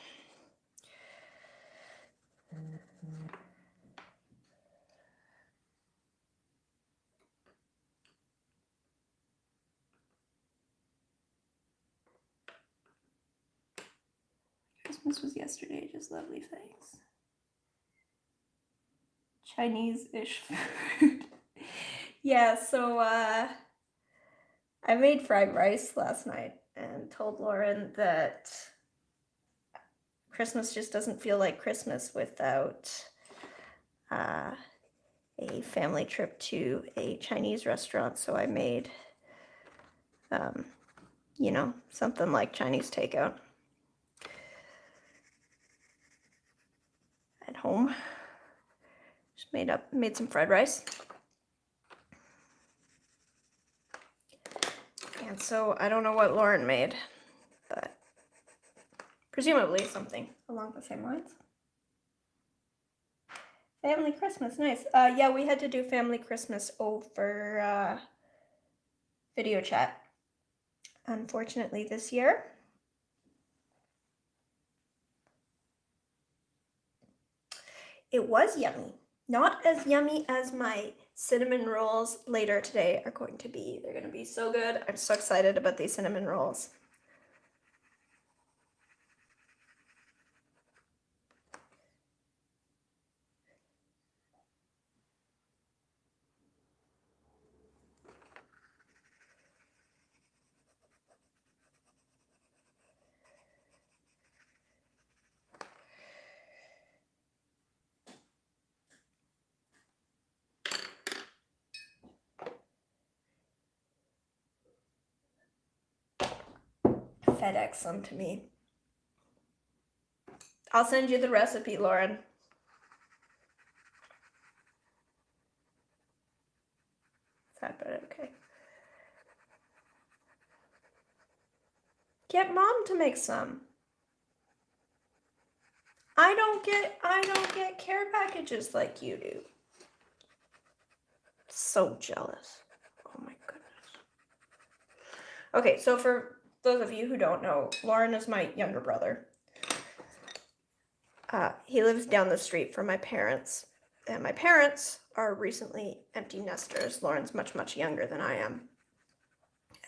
Christmas was yesterday, just lovely things. Chinese-ish food. Yeah, so I made fried rice last night and told Lauren that Christmas just doesn't feel like Christmas without a family trip to a Chinese restaurant. So I made, you know, something like Chinese takeout at home. Just made some fried rice. And so I don't know what Lauren made, but presumably something along the same lines. Family Christmas, nice. Yeah, we had to do family Christmas over video chat, unfortunately, this year. It was yummy. Not as yummy as my cinnamon rolls later today are going to be. They're going to be so good. I'm so excited about these cinnamon rolls. FedEx some to me. I'll send you the recipe, Lauren. Is that better? Okay. Get Mom to make some. I don't get care packages like you do. So jealous. Oh my goodness. Okay, so for those of you who don't know, Lauren is my younger brother. He lives down the street from my parents, and my parents are recently empty nesters. Lauren's much, much younger than I am.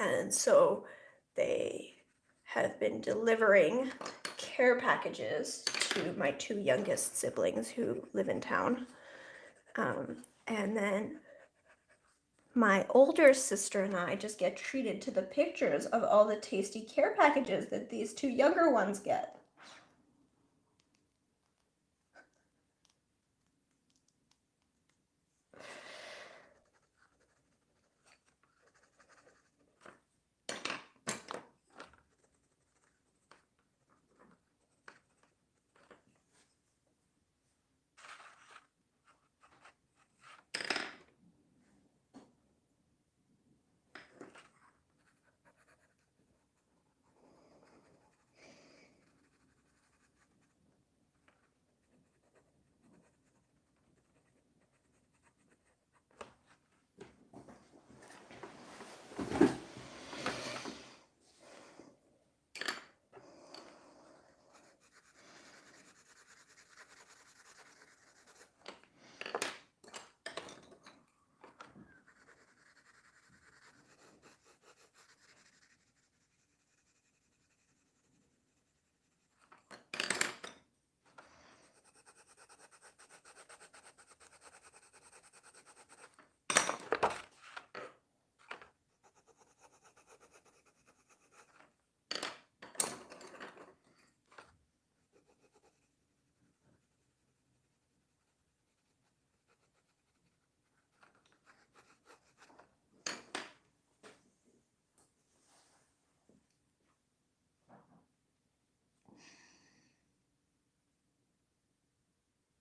And so they have been delivering care packages to my two youngest siblings who live in town. And then my older sister and I just get treated to the pictures of all the tasty care packages that these two younger ones get.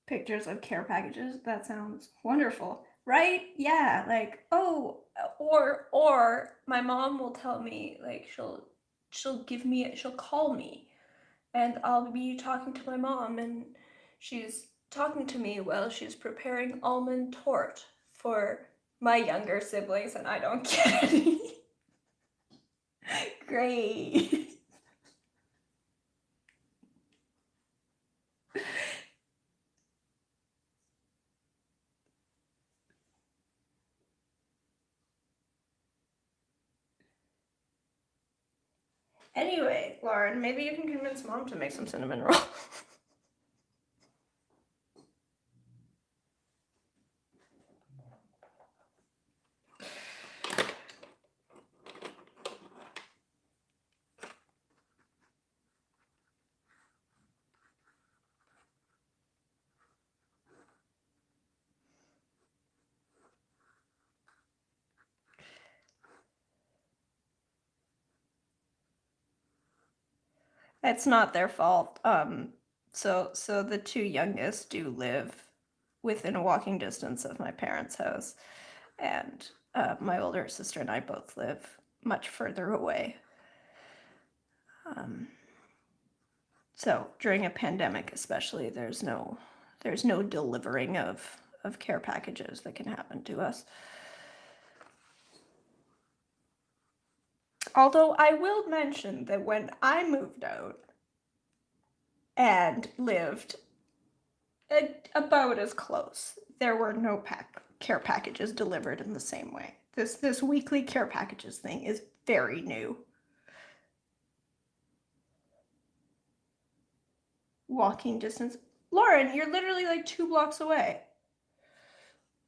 Pictures of care packages. That sounds wonderful, right? Yeah, like, oh, or my mom will tell me, like, she'll call me, and I'll be talking to my mom, and she's talking to me while she's preparing almond torte for my younger siblings, and I don't get any. Great. Anyway, Lauren, maybe you can convince Mom to make some cinnamon rolls. It's not their fault. So the two youngest do live within a walking distance of my parents' house, and my older sister and I both live much further away. So during a pandemic, especially, there's no delivering of care packages that can happen to us. Although I will mention that when I moved out and lived about as close, there were no care packages delivered in the same way. This weekly care packages thing is very new. Walking distance. Lauren, you're literally like 2 blocks away.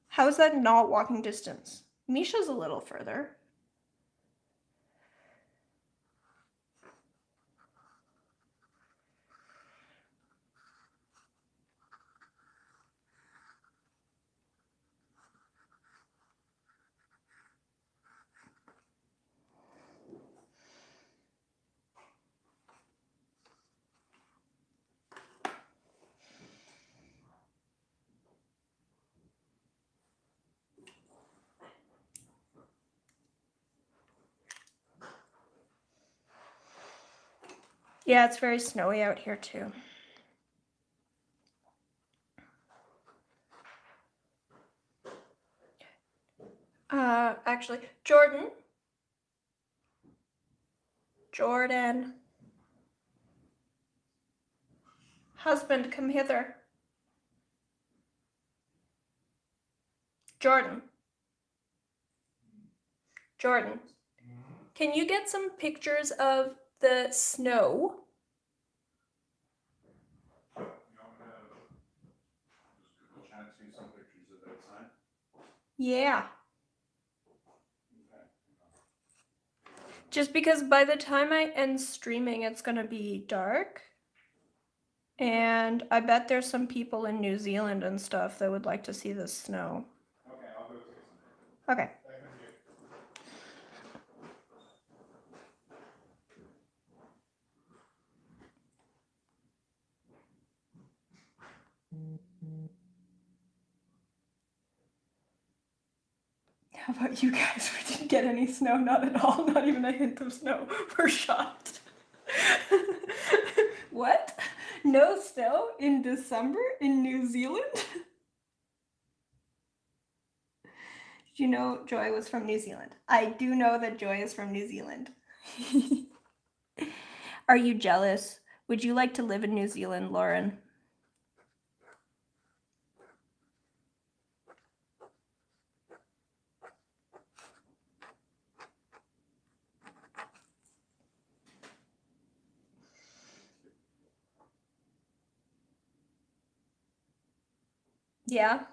How is that not walking distance? Misha's a little further. Yeah, it's very snowy out here too. Actually, Jordan. Husband, come hither. Jordan. Can you get some pictures of the snow? You want me to just Google chat see some pictures of outside? Yeah. Okay. Just because by the time I end streaming, it's gonna be dark. And I bet there's some people in New Zealand and stuff that would like to see the snow. Okay, I'll go take some pictures. Okay. Thank you. How about you guys? We didn't get any snow, not at all, not even a hint of snow. We're shocked. What? No snow in December in New Zealand? Did you know Joy was from New Zealand? I do know that Joy is from New Zealand. Are you jealous? Would you like to live in New Zealand, Lauren? Yeah.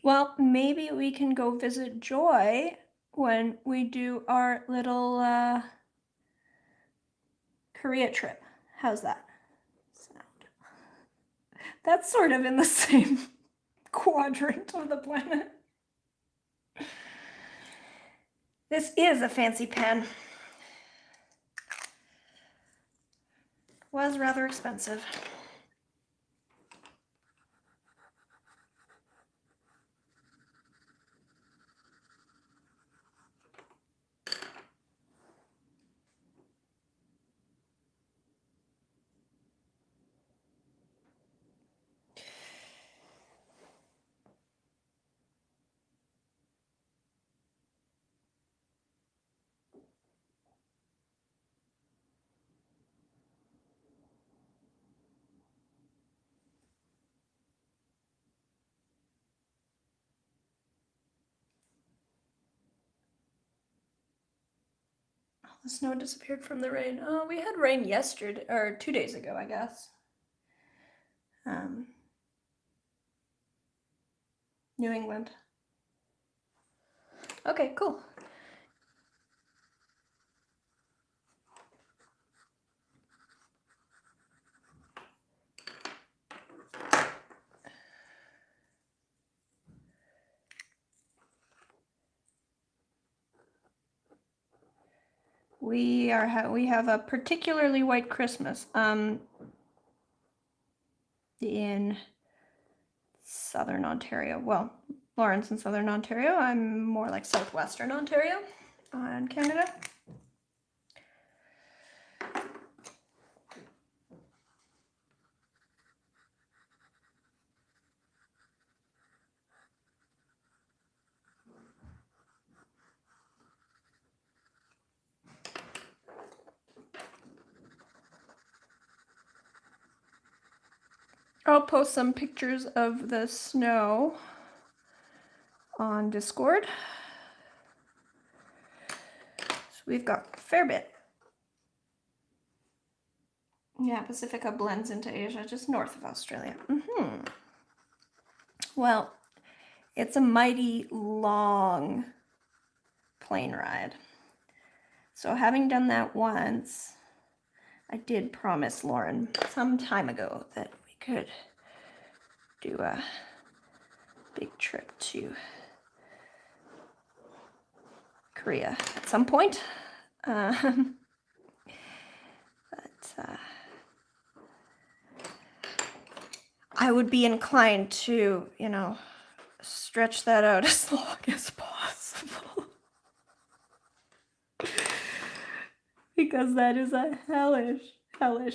Well, maybe we can go visit Joy when we do our little Korea trip. How's that sound? That's sort of in the same quadrant of the planet. This is a fancy pen. Was rather expensive. The snow disappeared from the rain. Oh, we had rain yesterday, or 2 days ago, I guess. New England. Okay, cool. We have a particularly white Christmas in Southern Ontario. Well, Lauren's in Southern Ontario. I'm more like Southwestern Ontario in Canada. I'll post some pictures of the snow on Discord. So we've got a fair bit. Yeah, Pacifica blends into Asia, just north of Australia. Well, it's a mighty long plane ride. So having done that once, I did promise Lauren some time ago that we could do a big trip to Korea at some point. I would be inclined to, stretch that out as long as possible. because that is a hellish plane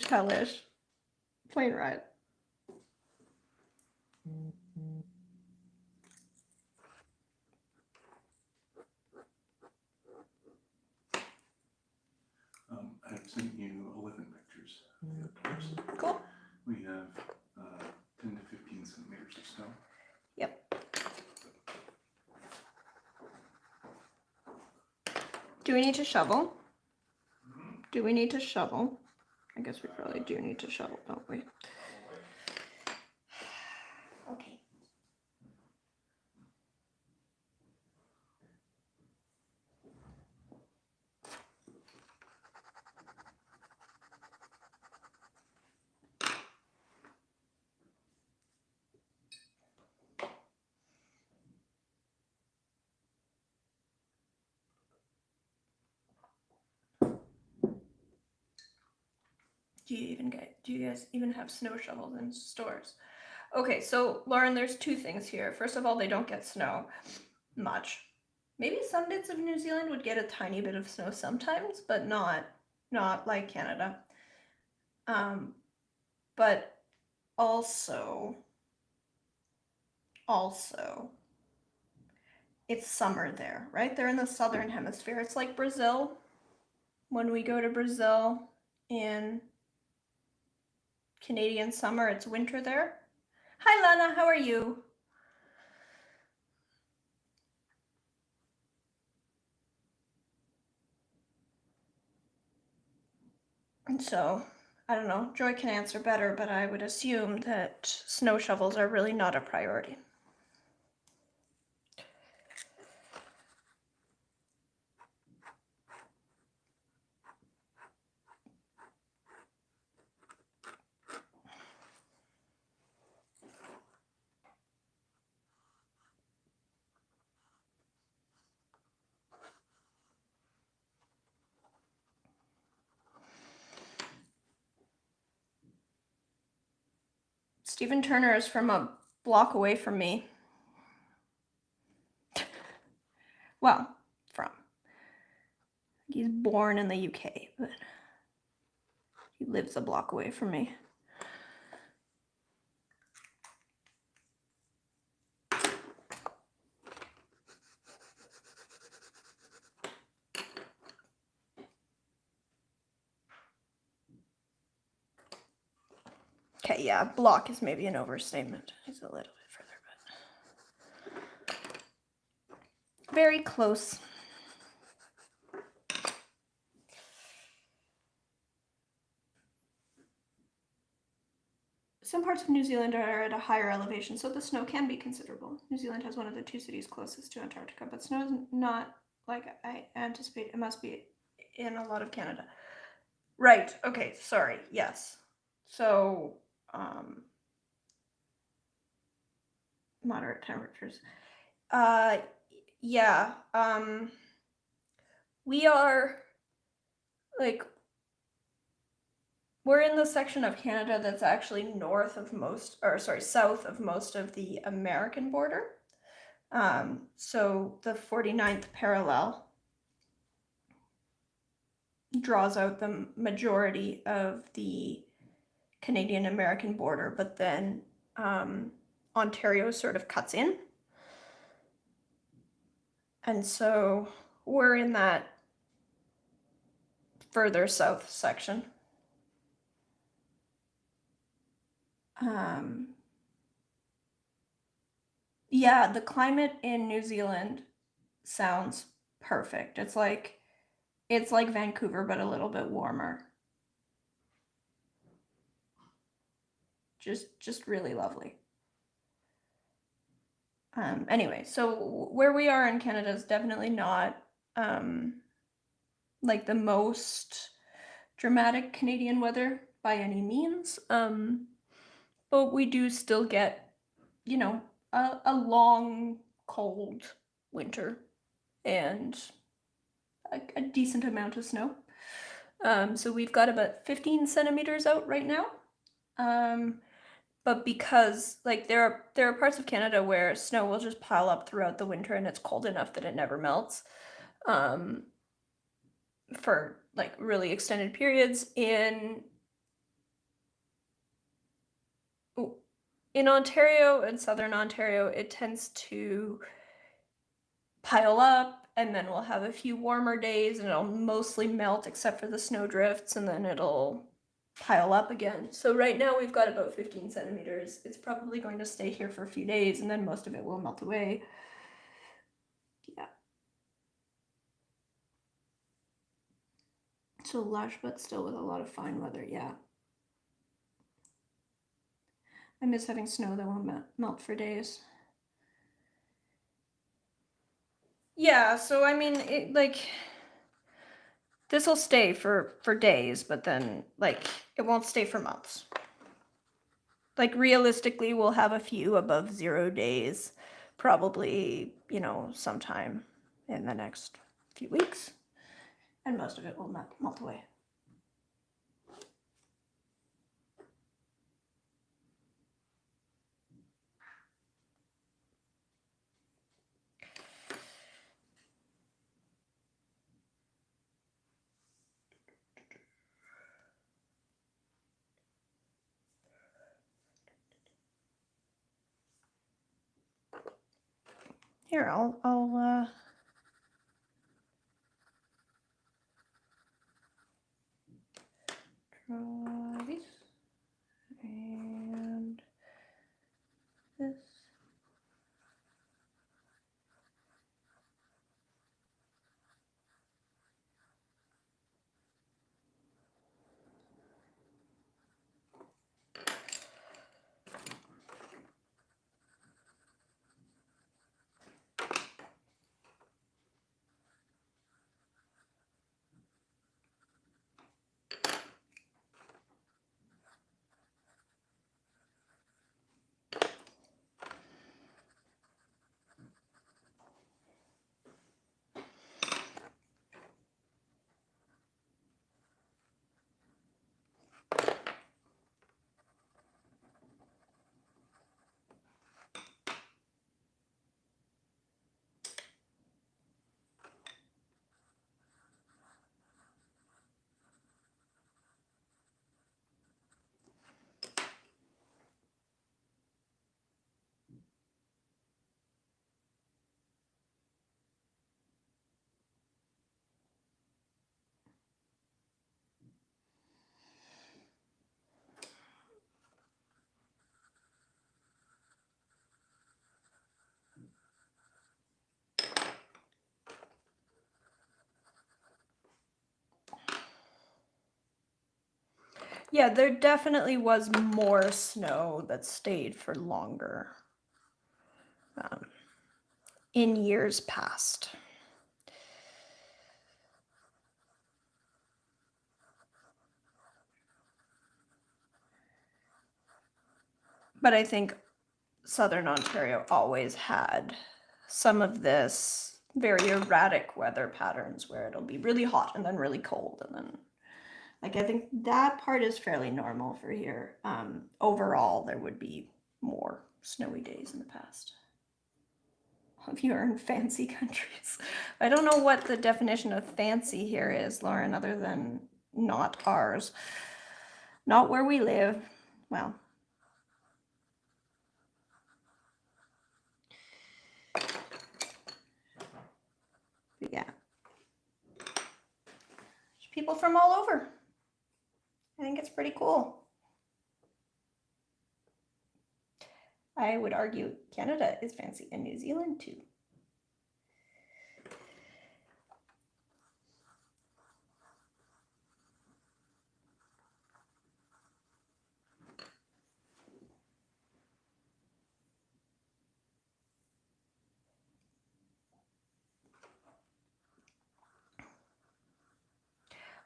ride. I've sent you 11 pictures of the course. Cool. We have 10 to 15 centimeters of snow. Yep. Do we need to shovel? Do we need to shovel? I guess we probably do need to shovel, don't we? Okay. Do you guys even have snow shovels in stores? Okay, so Lauren, there's two things here. First of all, they don't get snow much. Maybe some bits of New Zealand would get a tiny bit of snow sometimes, but not like Canada. But also, it's summer there, right? They're in the southern hemisphere. It's like Brazil. When we go to Brazil in Canadian summer, it's winter there. Hi, Lana, how are you? And so, I don't know, Joy can answer better, but I would assume that snow shovels are really not a priority. Stephen Turner is from a block away from me. Well, from. He's born in the UK, but he lives a block away from me. Okay, yeah, block is maybe an overstatement. He's a little bit further, but very close. Some parts of New Zealand are at a higher elevation, so the snow can be considerable. New Zealand has one of the two cities closest to Antarctica, but snow is not like I anticipate. It must be in a lot of Canada. Right, okay, sorry, yes. So, moderate temperatures. Yeah, we are, like, we're in the section of Canada that's actually south of most of the American border. So the 49th parallel draws out the majority of the Canadian-American border, but then Ontario sort of cuts in. And so we're in that further south section. Yeah, the climate in New Zealand sounds perfect. It's like Vancouver, but a little bit warmer. Just really lovely. Anyway, so where we are in Canada is definitely not like the most dramatic Canadian weather by any means. But we do still get, you know, a long, cold winter and a decent amount of snow. So we've got about 15 centimeters out right now. But because like there are parts of Canada where snow will just pile up throughout the winter and it's cold enough that it never melts. For like really extended periods. In Ontario and southern Ontario, it tends to pile up, and then we'll have a few warmer days and it'll mostly melt except for the snow drifts, and then it'll pile up again. So right now we've got about 15 centimeters. It's probably going to stay here for a few days and then most of it will melt away. Yeah. So lush, but still with a lot of fine weather, yeah. I miss having snow that won't melt for days. Yeah, so I mean, this will stay for days, but then, like, it won't stay for months. Like, realistically, we'll have a few above 0 days, probably, sometime in the next few weeks, and most of it will melt away. Here, I'll draw these and this. Yeah, there definitely was more snow that stayed for longer in years past. But I think southern Ontario always had some of this very erratic weather patterns where it'll be really hot and then really cold, and then, like, I think that part is fairly normal for here. Overall, there would be more snowy days in the past. If you are in fancy countries. I don't know what the definition of fancy here is, Lauren, other than not ours. Not where we live. Well. But yeah. There's people from all over. I think it's pretty cool. I would argue Canada is fancy and New Zealand too.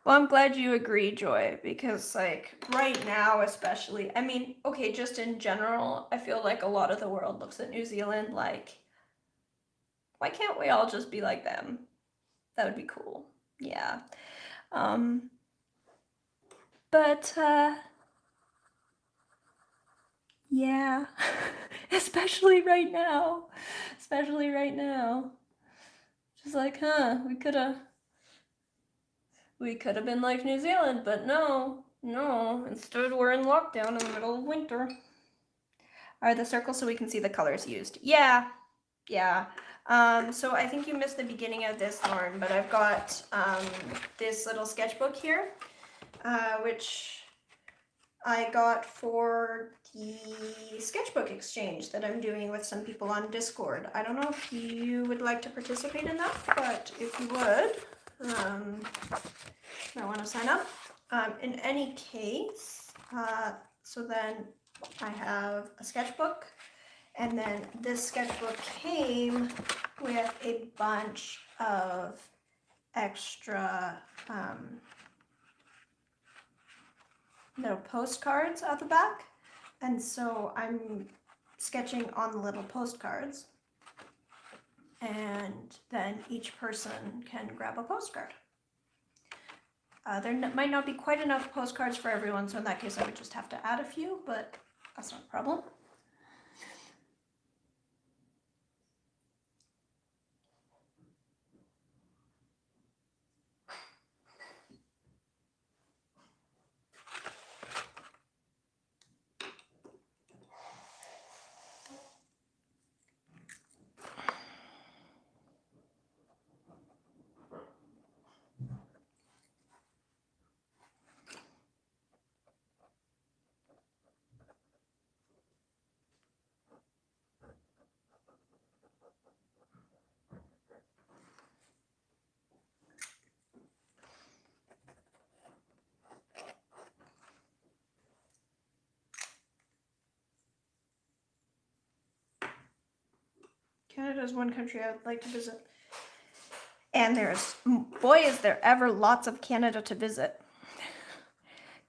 Well, I'm glad you agree, Joy, because, like, right now especially, I mean, okay, just in general, I feel like a lot of the world looks at New Zealand like, why can't we all just be like them? That would be cool. Yeah. But yeah, especially right now. Just like, we We could have been like New Zealand, but no. Instead, we're in lockdown in the middle of winter. Are the circles so we can see the colors used? Yeah. So I think you missed the beginning of this, Lauren, but I've got this little sketchbook here, which I got for the sketchbook exchange that I'm doing with some people on Discord. I don't know if you would like to participate in that, but if you would, I want to sign up. In any case, so then I have a sketchbook, and then this sketchbook came with a bunch of extra little postcards at the back, and so I'm sketching on the little postcards, and then each person can grab a postcard. There might not be quite enough postcards for everyone, so in that case I would just have to add a few, but that's not a problem. Canada is one country I would like to visit. And boy, is there ever lots of Canada to visit.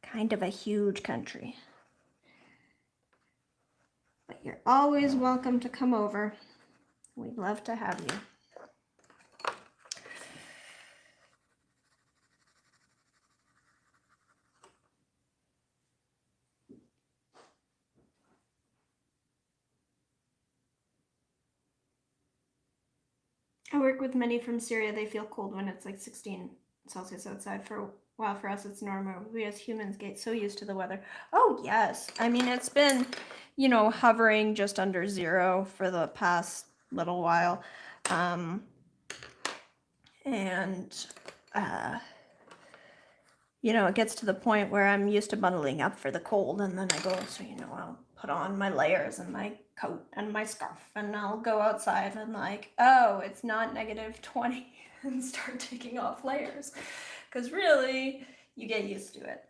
Kind of a huge country. But you're always welcome to come over. We'd love to have you. I work with many from Syria. They feel cold when it's like 16 Celsius outside. For a while, for us, it's normal. We as humans get so used to the weather. Oh, yes. I mean, it's been, hovering just under 0 for the past little while. It gets to the point where I'm used to bundling up for the cold, and then I go, so, I'll put on my layers and my coat and my scarf, and I'll go outside and like, oh, it's not -20 and start taking off layers, because really, you get used to it.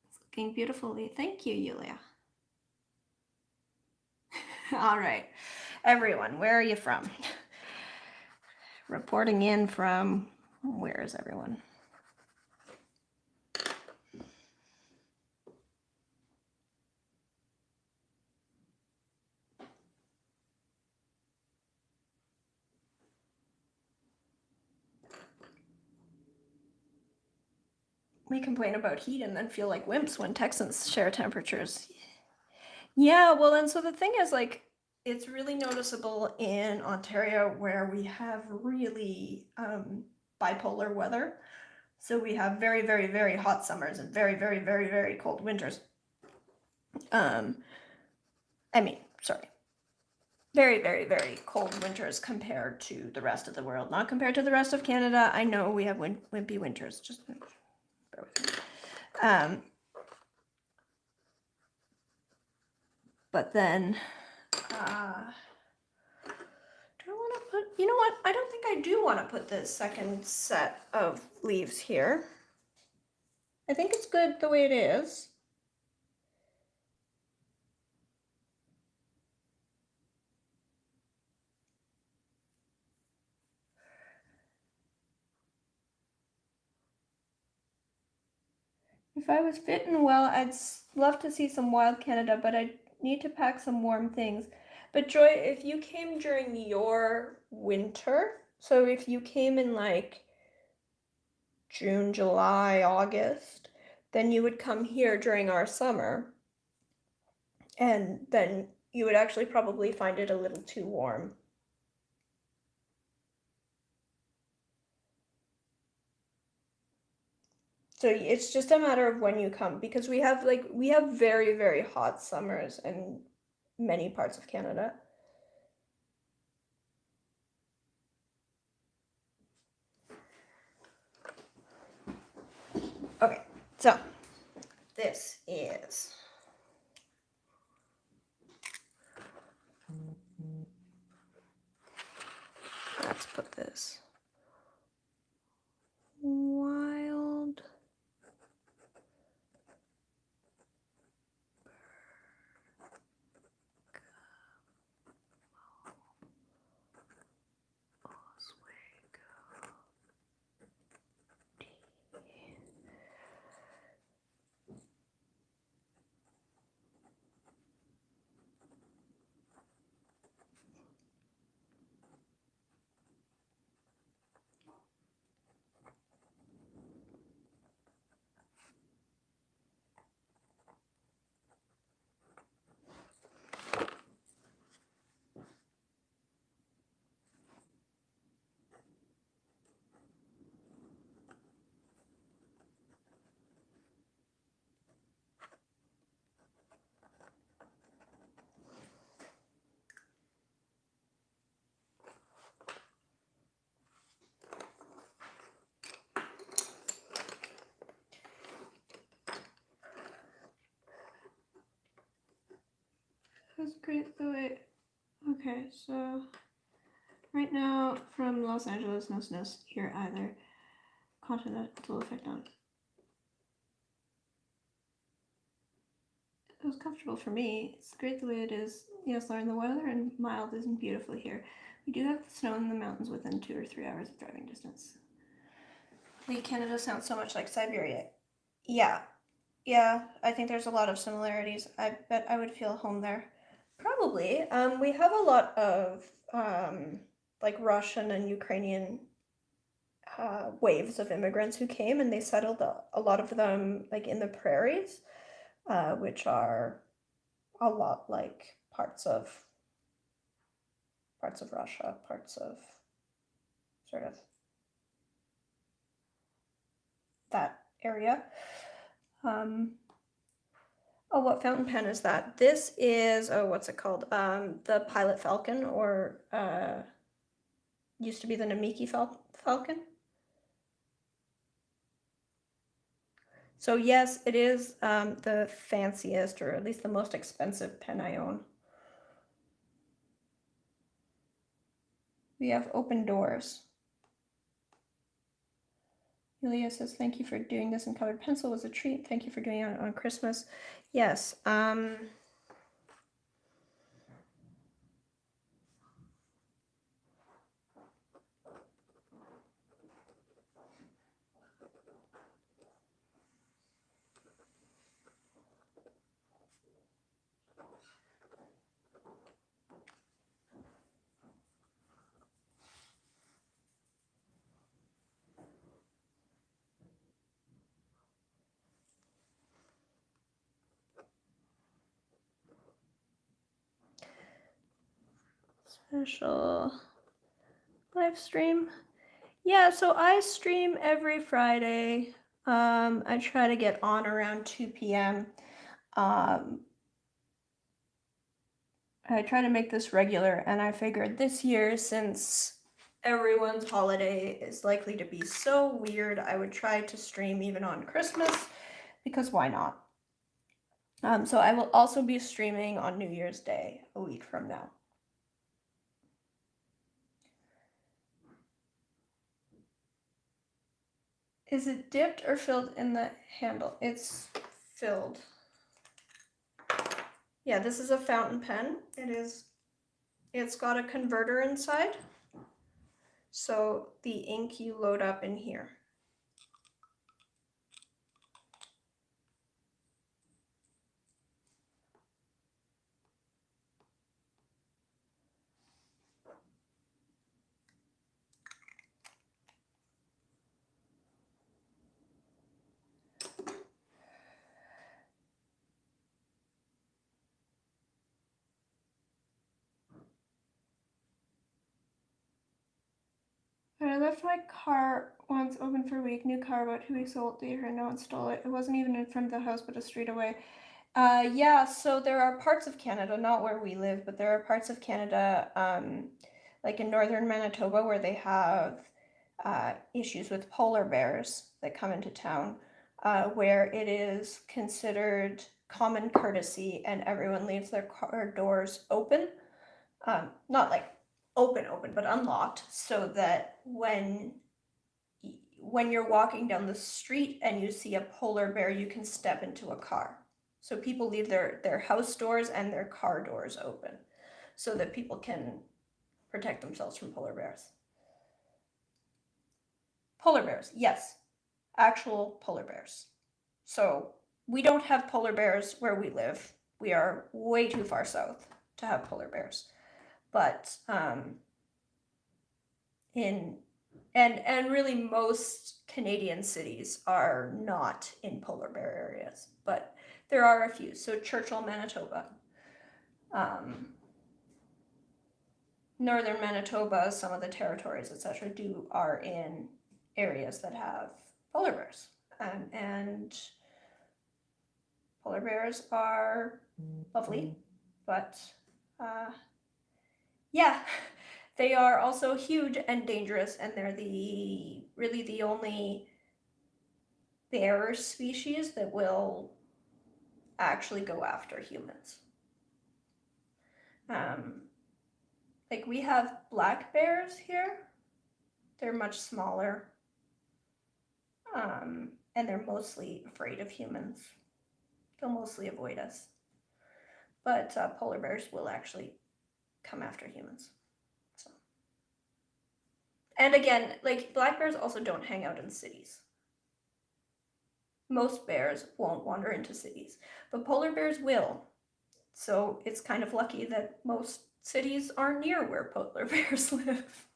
It's looking beautifully. Thank you, Yulia. All right, everyone, where are you from? Reporting in from, where is everyone? We complain about heat and then feel like wimps when Texans share temperatures. Yeah, well, and so the thing is, like, it's really noticeable in Ontario where we have really bipolar weather. So we have very, very, very hot summers and very, very, very, very cold winters. Very, very, very cold winters compared to the rest of the world, not compared to the rest of Canada. I know we have wimpy winters, just bear with me. But then, do I want to put, you know what? I don't think I do want to put this second set of leaves here. I think it's good the way it is. If I was fit and well, I'd love to see some wild Canada, but I'd need to pack some warm things. But Joy, if you came during your winter, so if you came in like June, July, August, then you would come here during our summer, and then you would actually probably find it a little too warm. So it's just a matter of when you come, because we have very, very hot summers in many parts of Canada. Okay, so this is let's put this wild That's great the way. Okay, so right now from Los Angeles, no snow here either. Continental effect on it. It was comfortable for me. It's great the way it is. Yes, Lauren, the weather and mild isn't beautiful here. We do have the snow in the mountains within 2 or 3 hours of driving distance. Lake Canada sounds so much like Siberia. Yeah, I think there's a lot of similarities. I bet I would feel home there. Probably. We have a lot of like Russian and Ukrainian waves of immigrants who came, and they settled a lot of them like in the prairies, which are a lot like parts of Russia, parts of sort of that area. Oh, what fountain pen is that? This is, oh, what's it called? The Pilot Falcon, or used to be the Namiki Falcon. So yes, it is the fanciest, or at least the most expensive pen I own. We have open doors. Julia says, thank you for doing this in colored pencil. It was a treat. Thank you for doing it on Christmas. Yes. Special live stream. Yeah, so I stream every Friday. I try to get on around 2 p.m. I try to make this regular, and I figured this year, since everyone's holiday is likely to be so weird, I would try to stream even on Christmas, because why not? So I will also be streaming on New Year's Day, a week from now. Is it dipped or filled in the handle? It's filled. Yeah, this is a fountain pen. It's got a converter inside. So the ink you load up in here. I left my car once open for a week. New car about 2 weeks old. They heard no one stole it. It wasn't even in front of the house, but a street away. Yeah, so there are parts of Canada, not where we live, but there are parts of Canada, like in northern Manitoba, where they have issues with polar bears that come into town, where it is considered common courtesy and everyone leaves their car doors open. Not like open, but unlocked, so that when you're walking down the street and you see a polar bear, you can step into a car. So people leave their house doors and their car doors open so that people can protect themselves from polar bears. Polar bears, yes, actual polar bears. So we don't have polar bears where we live. We are way too far south to have polar bears. But and really most Canadian cities are not in polar bear areas, but there are a few. So Churchill, Manitoba, northern Manitoba, some of the territories, etc., are in areas that have polar bears, and polar bears are lovely, but yeah. They are also huge and dangerous, and they're really the only bear species that will actually go after humans. Like we have black bears here. They're much smaller, and they're mostly afraid of humans. They'll mostly avoid us. But polar bears will actually come after humans. So. And again, like black bears also don't hang out in cities. Most bears won't wander into cities, but polar bears will. So it's kind of lucky that most cities aren't near where polar bears live.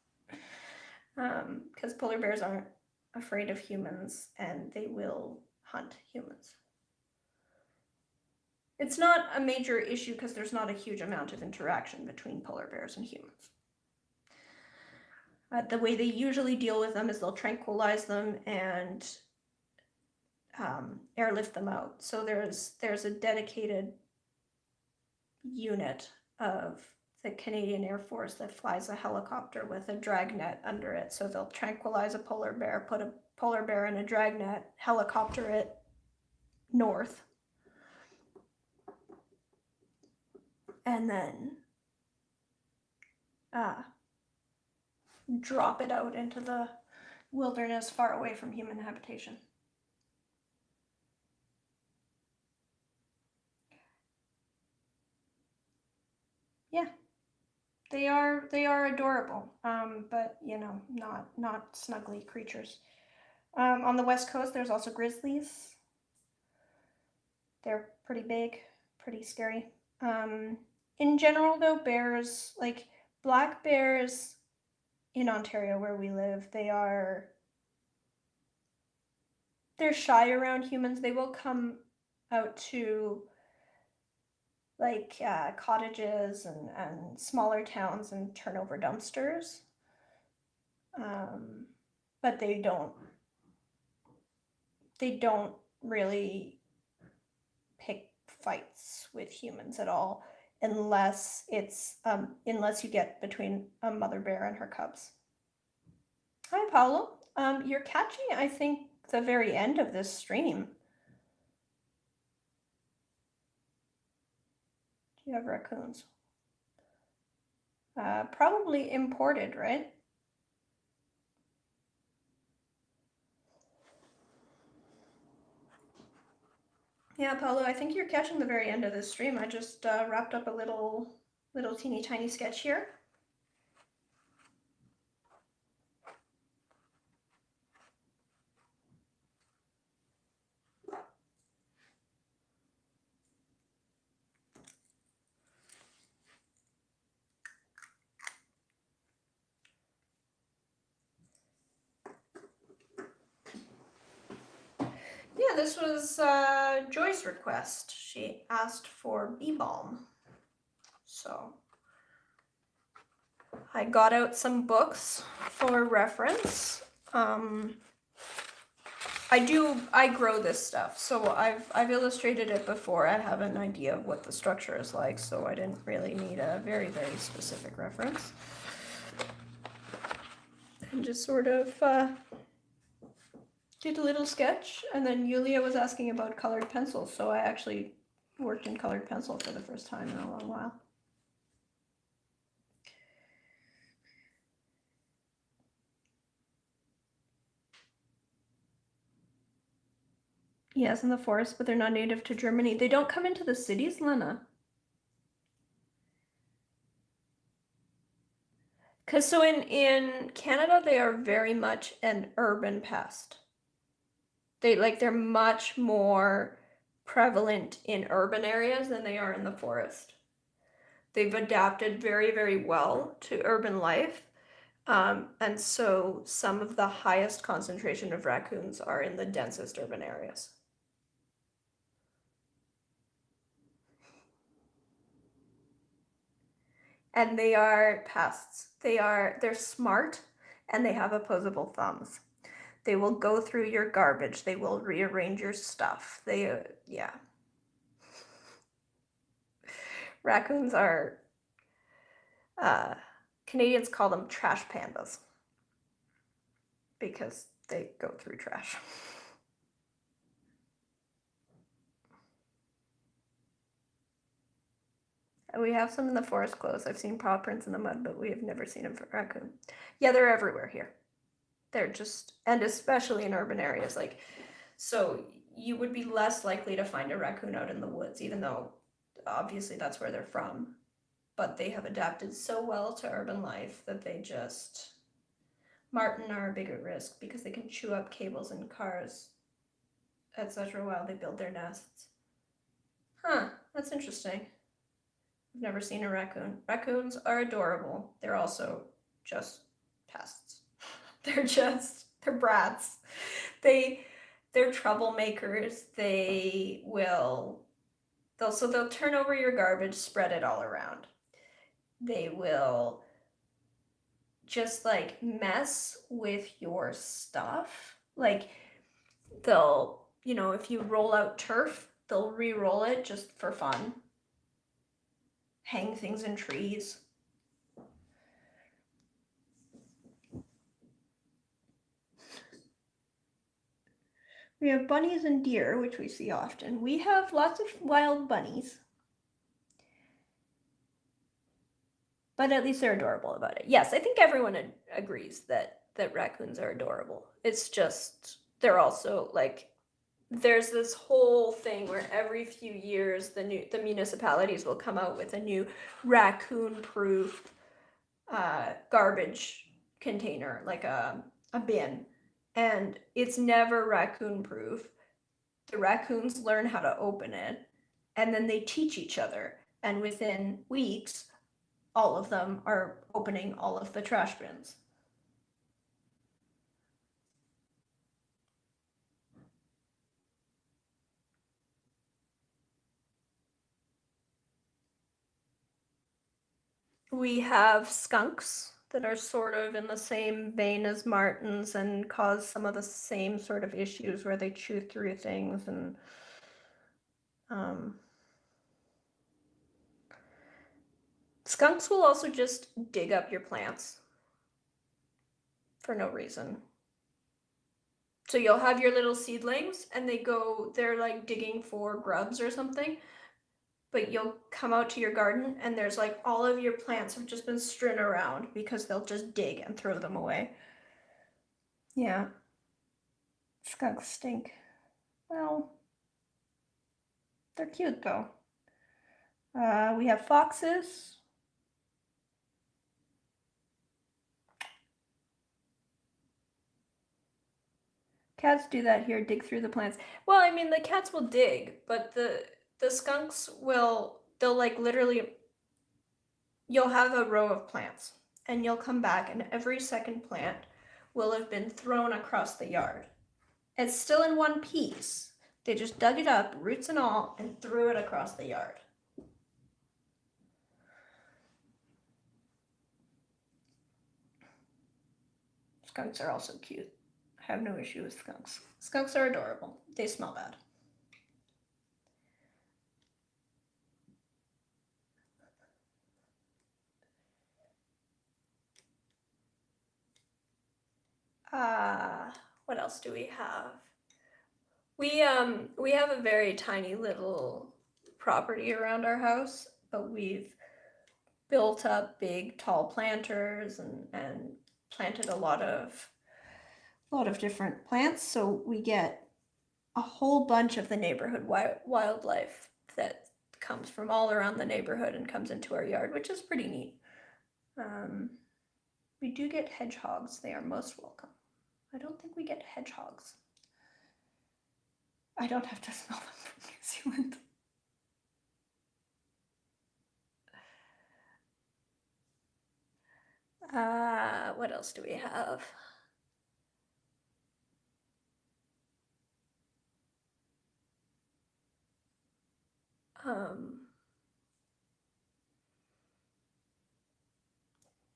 Because polar bears aren't afraid of humans and they will hunt humans. It's not a major issue because there's not a huge amount of interaction between polar bears and humans. The way they usually deal with them is they'll tranquilize them and airlift them out. So there's a dedicated unit of the Canadian Air Force that flies a helicopter with a dragnet under it. So they'll tranquilize a polar bear, put a polar bear in a dragnet, helicopter it north, and then drop it out into the wilderness far away from human habitation. Yeah, they are adorable, but you know, not snuggly creatures. On the West Coast, there's also grizzlies. They're pretty big, pretty scary. In general, though, bears, like black bears in Ontario where we live, they're shy around humans. They will come out to like cottages and smaller towns and turn over dumpsters. But they don't really pick fights with humans at all unless you get between a mother bear and her cubs. Hi, Paulo. You're catching, I think, the very end of this stream. Do you have raccoons? Probably imported, right? Yeah, Paulo, I think you're catching the very end of this stream. I just wrapped up a little teeny tiny sketch here. Yeah, this was Joy's request. She asked for bee balm. So I got out some books for reference. I grow this stuff, so I've illustrated it before. I have an idea of what the structure is like, so I didn't really need a very, very specific reference. And just sort of did a little sketch, and then Yulia was asking about colored pencils, so I actually worked in colored pencil for the first time in a long while. Yes, in the forest, but they're not native to Germany. They don't come into the cities, Lena. Because so in Canada, they are very much an urban pest. They're much more prevalent in urban areas than they are in the forest. They've adapted very, very well to urban life. And so some of the highest concentration of raccoons are in the densest urban areas. And they are pests. They're smart and they have opposable thumbs. They will go through your garbage. They will rearrange your stuff. Yeah. Raccoons are, Canadians call them trash pandas because they go through trash. We have some in the forest close. I've seen paw prints in the mud, but we have never seen a raccoon. Yeah, they're everywhere here. They're just, and especially in urban areas, like, so you would be less likely to find a raccoon out in the woods, even though obviously that's where they're from. But they have adapted so well to urban life that they just, marten are a bigger risk because they can chew up cables in cars, etc. while they build their nests. Huh, that's interesting. I've never seen a raccoon. Raccoons are adorable. They're also just pests. They're brats. They're troublemakers. They'll turn over your garbage, spread it all around. They will just like mess with your stuff. Like they'll, if you roll out turf, they'll re-roll it just for fun. Hang things in trees. We have bunnies and deer, which we see often. We have lots of wild bunnies. But at least they're adorable about it. Yes, I think everyone agrees that raccoons are adorable. It's just, they're also like, there's this whole thing where every few years the municipalities will come out with a new raccoon-proof garbage container, like a bin, and it's never raccoon-proof. The raccoons learn how to open it, and then they teach each other, and within weeks, all of them are opening all of the trash bins. We have skunks that are sort of in the same vein as martens and cause some of the same sort of issues where they chew through things and skunks will also just dig up your plants for no reason. So you'll have your little seedlings and they're like digging for grubs or something, but you'll come out to your garden and there's like all of your plants have just been strewn around because they'll just dig and throw them away. Yeah. Skunks stink. Well, they're cute though. We have foxes. Cats do that here, dig through the plants. Well, I mean, the cats will dig, but the skunks they'll like literally, you'll have a row of plants and you'll come back and every second plant will have been thrown across the yard. It's still in one piece. They just dug it up, roots and all, and threw it across the yard. Skunks are also cute. I have no issue with skunks. Skunks are adorable. They smell bad. What else do we have? We have a very tiny little property around our house, but we've built up big tall planters and planted a lot of different plants, so we get a whole bunch of the neighborhood wildlife that comes from all around the neighborhood and comes into our yard, which is pretty neat. We do get hedgehogs. They are most welcome. I don't think we get hedgehogs. I don't have to smell them from New Zealand. What else do we have?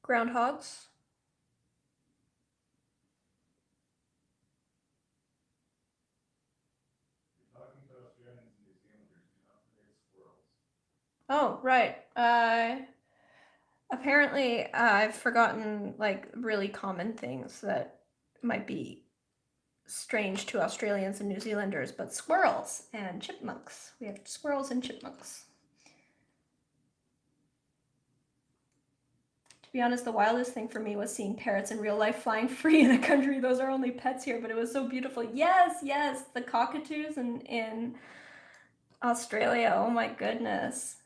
Groundhogs. You're talking to Australians and New Zealanders, do not forget squirrels. Oh, right. Apparently, I've forgotten like really common things that might be strange to Australians and New Zealanders, but squirrels and chipmunks. We have squirrels and chipmunks. To be honest, the wildest thing for me was seeing parrots in real life flying free in a country. Those are only pets here, but it was so beautiful. Yes, the cockatoos in Australia. Oh my goodness.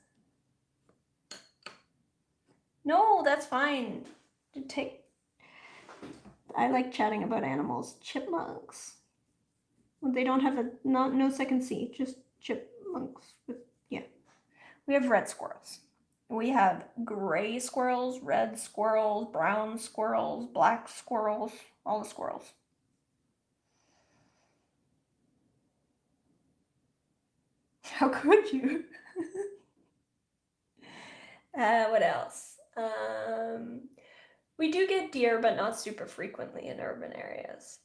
No, that's fine. I like chatting about animals. Chipmunks. They don't have no second C, just chipmunks. Yeah. We have red squirrels. We have gray squirrels, red squirrels, brown squirrels, black squirrels, all the squirrels. How could you? What else? We do get deer, but not super frequently in urban areas.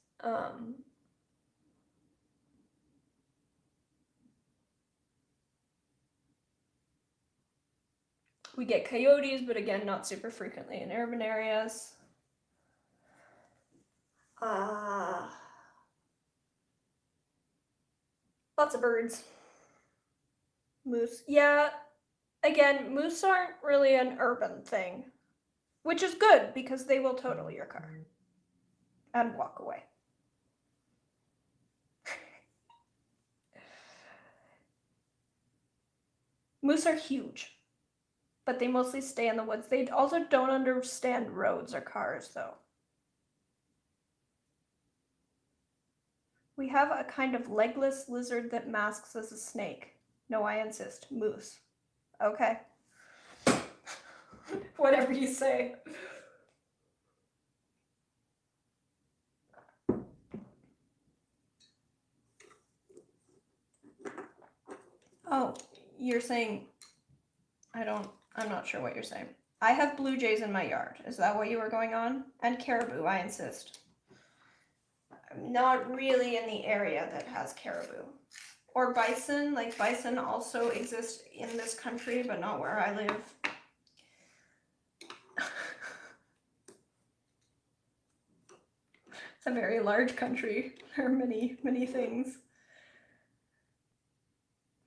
We get coyotes, but again, not super frequently in urban areas. Lots of birds. Moose. Yeah, again, moose aren't really an urban thing, which is good because they will total your car and walk away. Moose are huge, but they mostly stay in the woods. They also don't understand roads or cars, though. We have a kind of legless lizard that masks as a snake. No, I insist. Moose. Okay. Whatever you say. Oh, you're saying, I'm not sure what you're saying. I have blue jays in my yard. Is that what you were going on? And caribou, I insist. I'm not really in the area that has caribou. Or bison, like bison also exist in this country, but not where I live. It's a very large country. There are many, many things.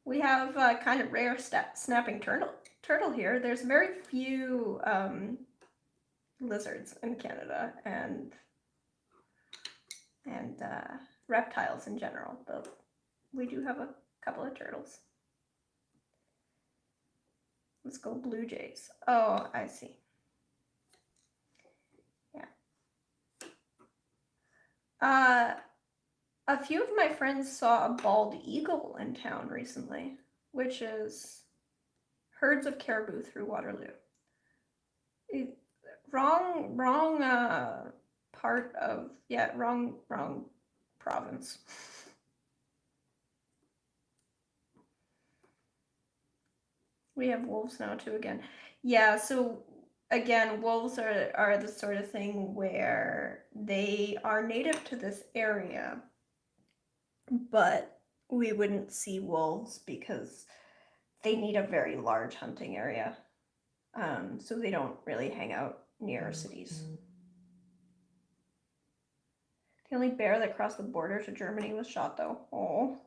We have a kind of rare snapping turtle here. There's very few lizards in Canada and reptiles in general, but we do have a couple of turtles. Let's go blue jays. Oh, I see. Yeah. A few of my friends saw a bald eagle in town recently, which is herds of caribou through Waterloo. Wrong part of, yeah, wrong province. We have wolves now too again. Yeah, so again, wolves are the sort of thing where they are native to this area, but we wouldn't see wolves because they need a very large hunting area. So they don't really hang out near cities. The only bear that crossed the border to Germany was shot, though. Oh.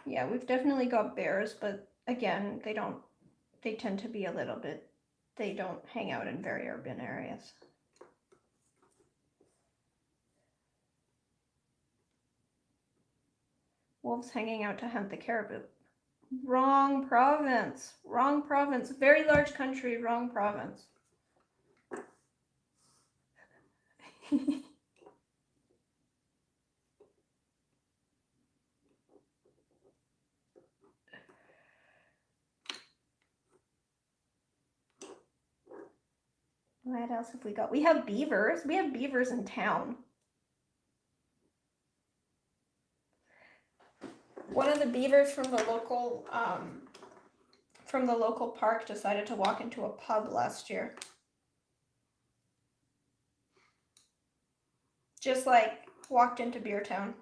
Yeah, we've definitely got bears, but again, they tend to be a little bit, they don't hang out in very urban areas. Wolves hanging out to hunt the caribou. Wrong province. Wrong province. Very large country, wrong province. What else have we got? We have beavers. We have beavers in town. One of the beavers from the local park decided to walk into a pub last year. Just like walked into Beer Town.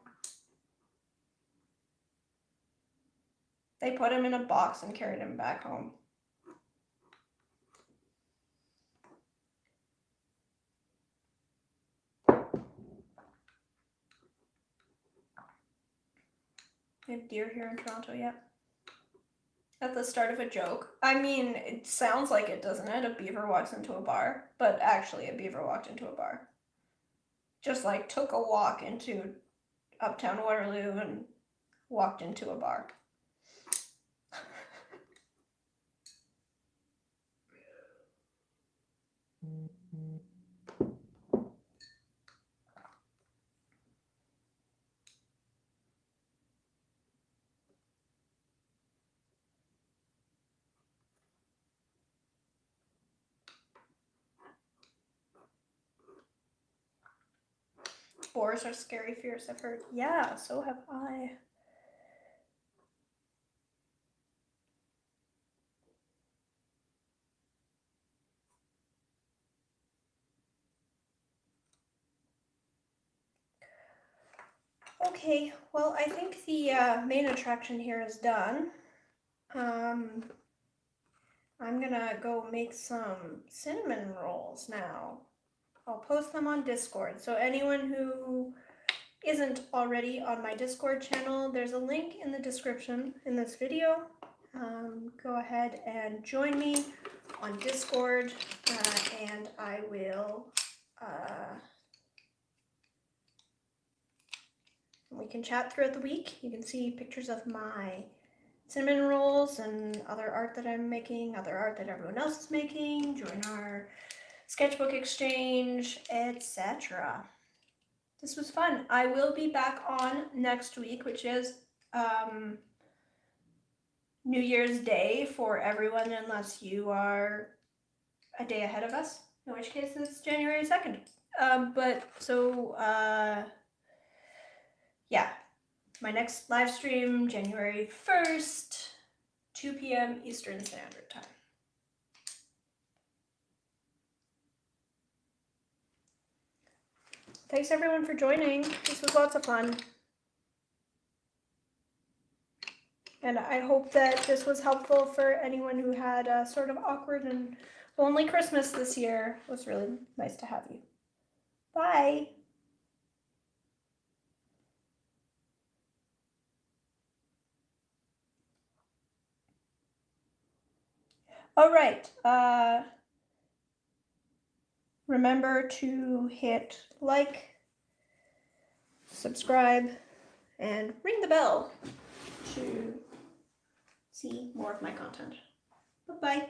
They put him in a box and carried him back home. We have deer here in Toronto yet. At the start of a joke. I mean, it sounds like it, doesn't it? A beaver walks into a bar, but actually a beaver walked into a bar. Just like took a walk into Uptown Waterloo and walked into a bar. Boars are scary fierce, I've heard. Yeah, so have I. Okay, well, I think the main attraction here is done. I'm gonna go make some cinnamon rolls now. I'll post them on Discord. So anyone who isn't already on my Discord channel, there's a link in the description in this video. Go ahead and join me on Discord, and I will, we can chat throughout the week. You can see pictures of my cinnamon rolls and other art that I'm making, other art that everyone else is making, join our sketchbook exchange, etc. This was fun. I will be back on next week, which is New Year's Day for everyone, unless you are a day ahead of us, in which case it's January 2nd. Yeah, my next live stream, January 1st, 2 p.m. Eastern Standard Time. Thanks everyone for joining. This was lots of fun. And I hope that this was helpful for anyone who had a sort of awkward and lonely Christmas this year. It was really nice to have you. Bye. All right. Remember to hit like, subscribe, and ring the bell to see more of my content. Bye-bye.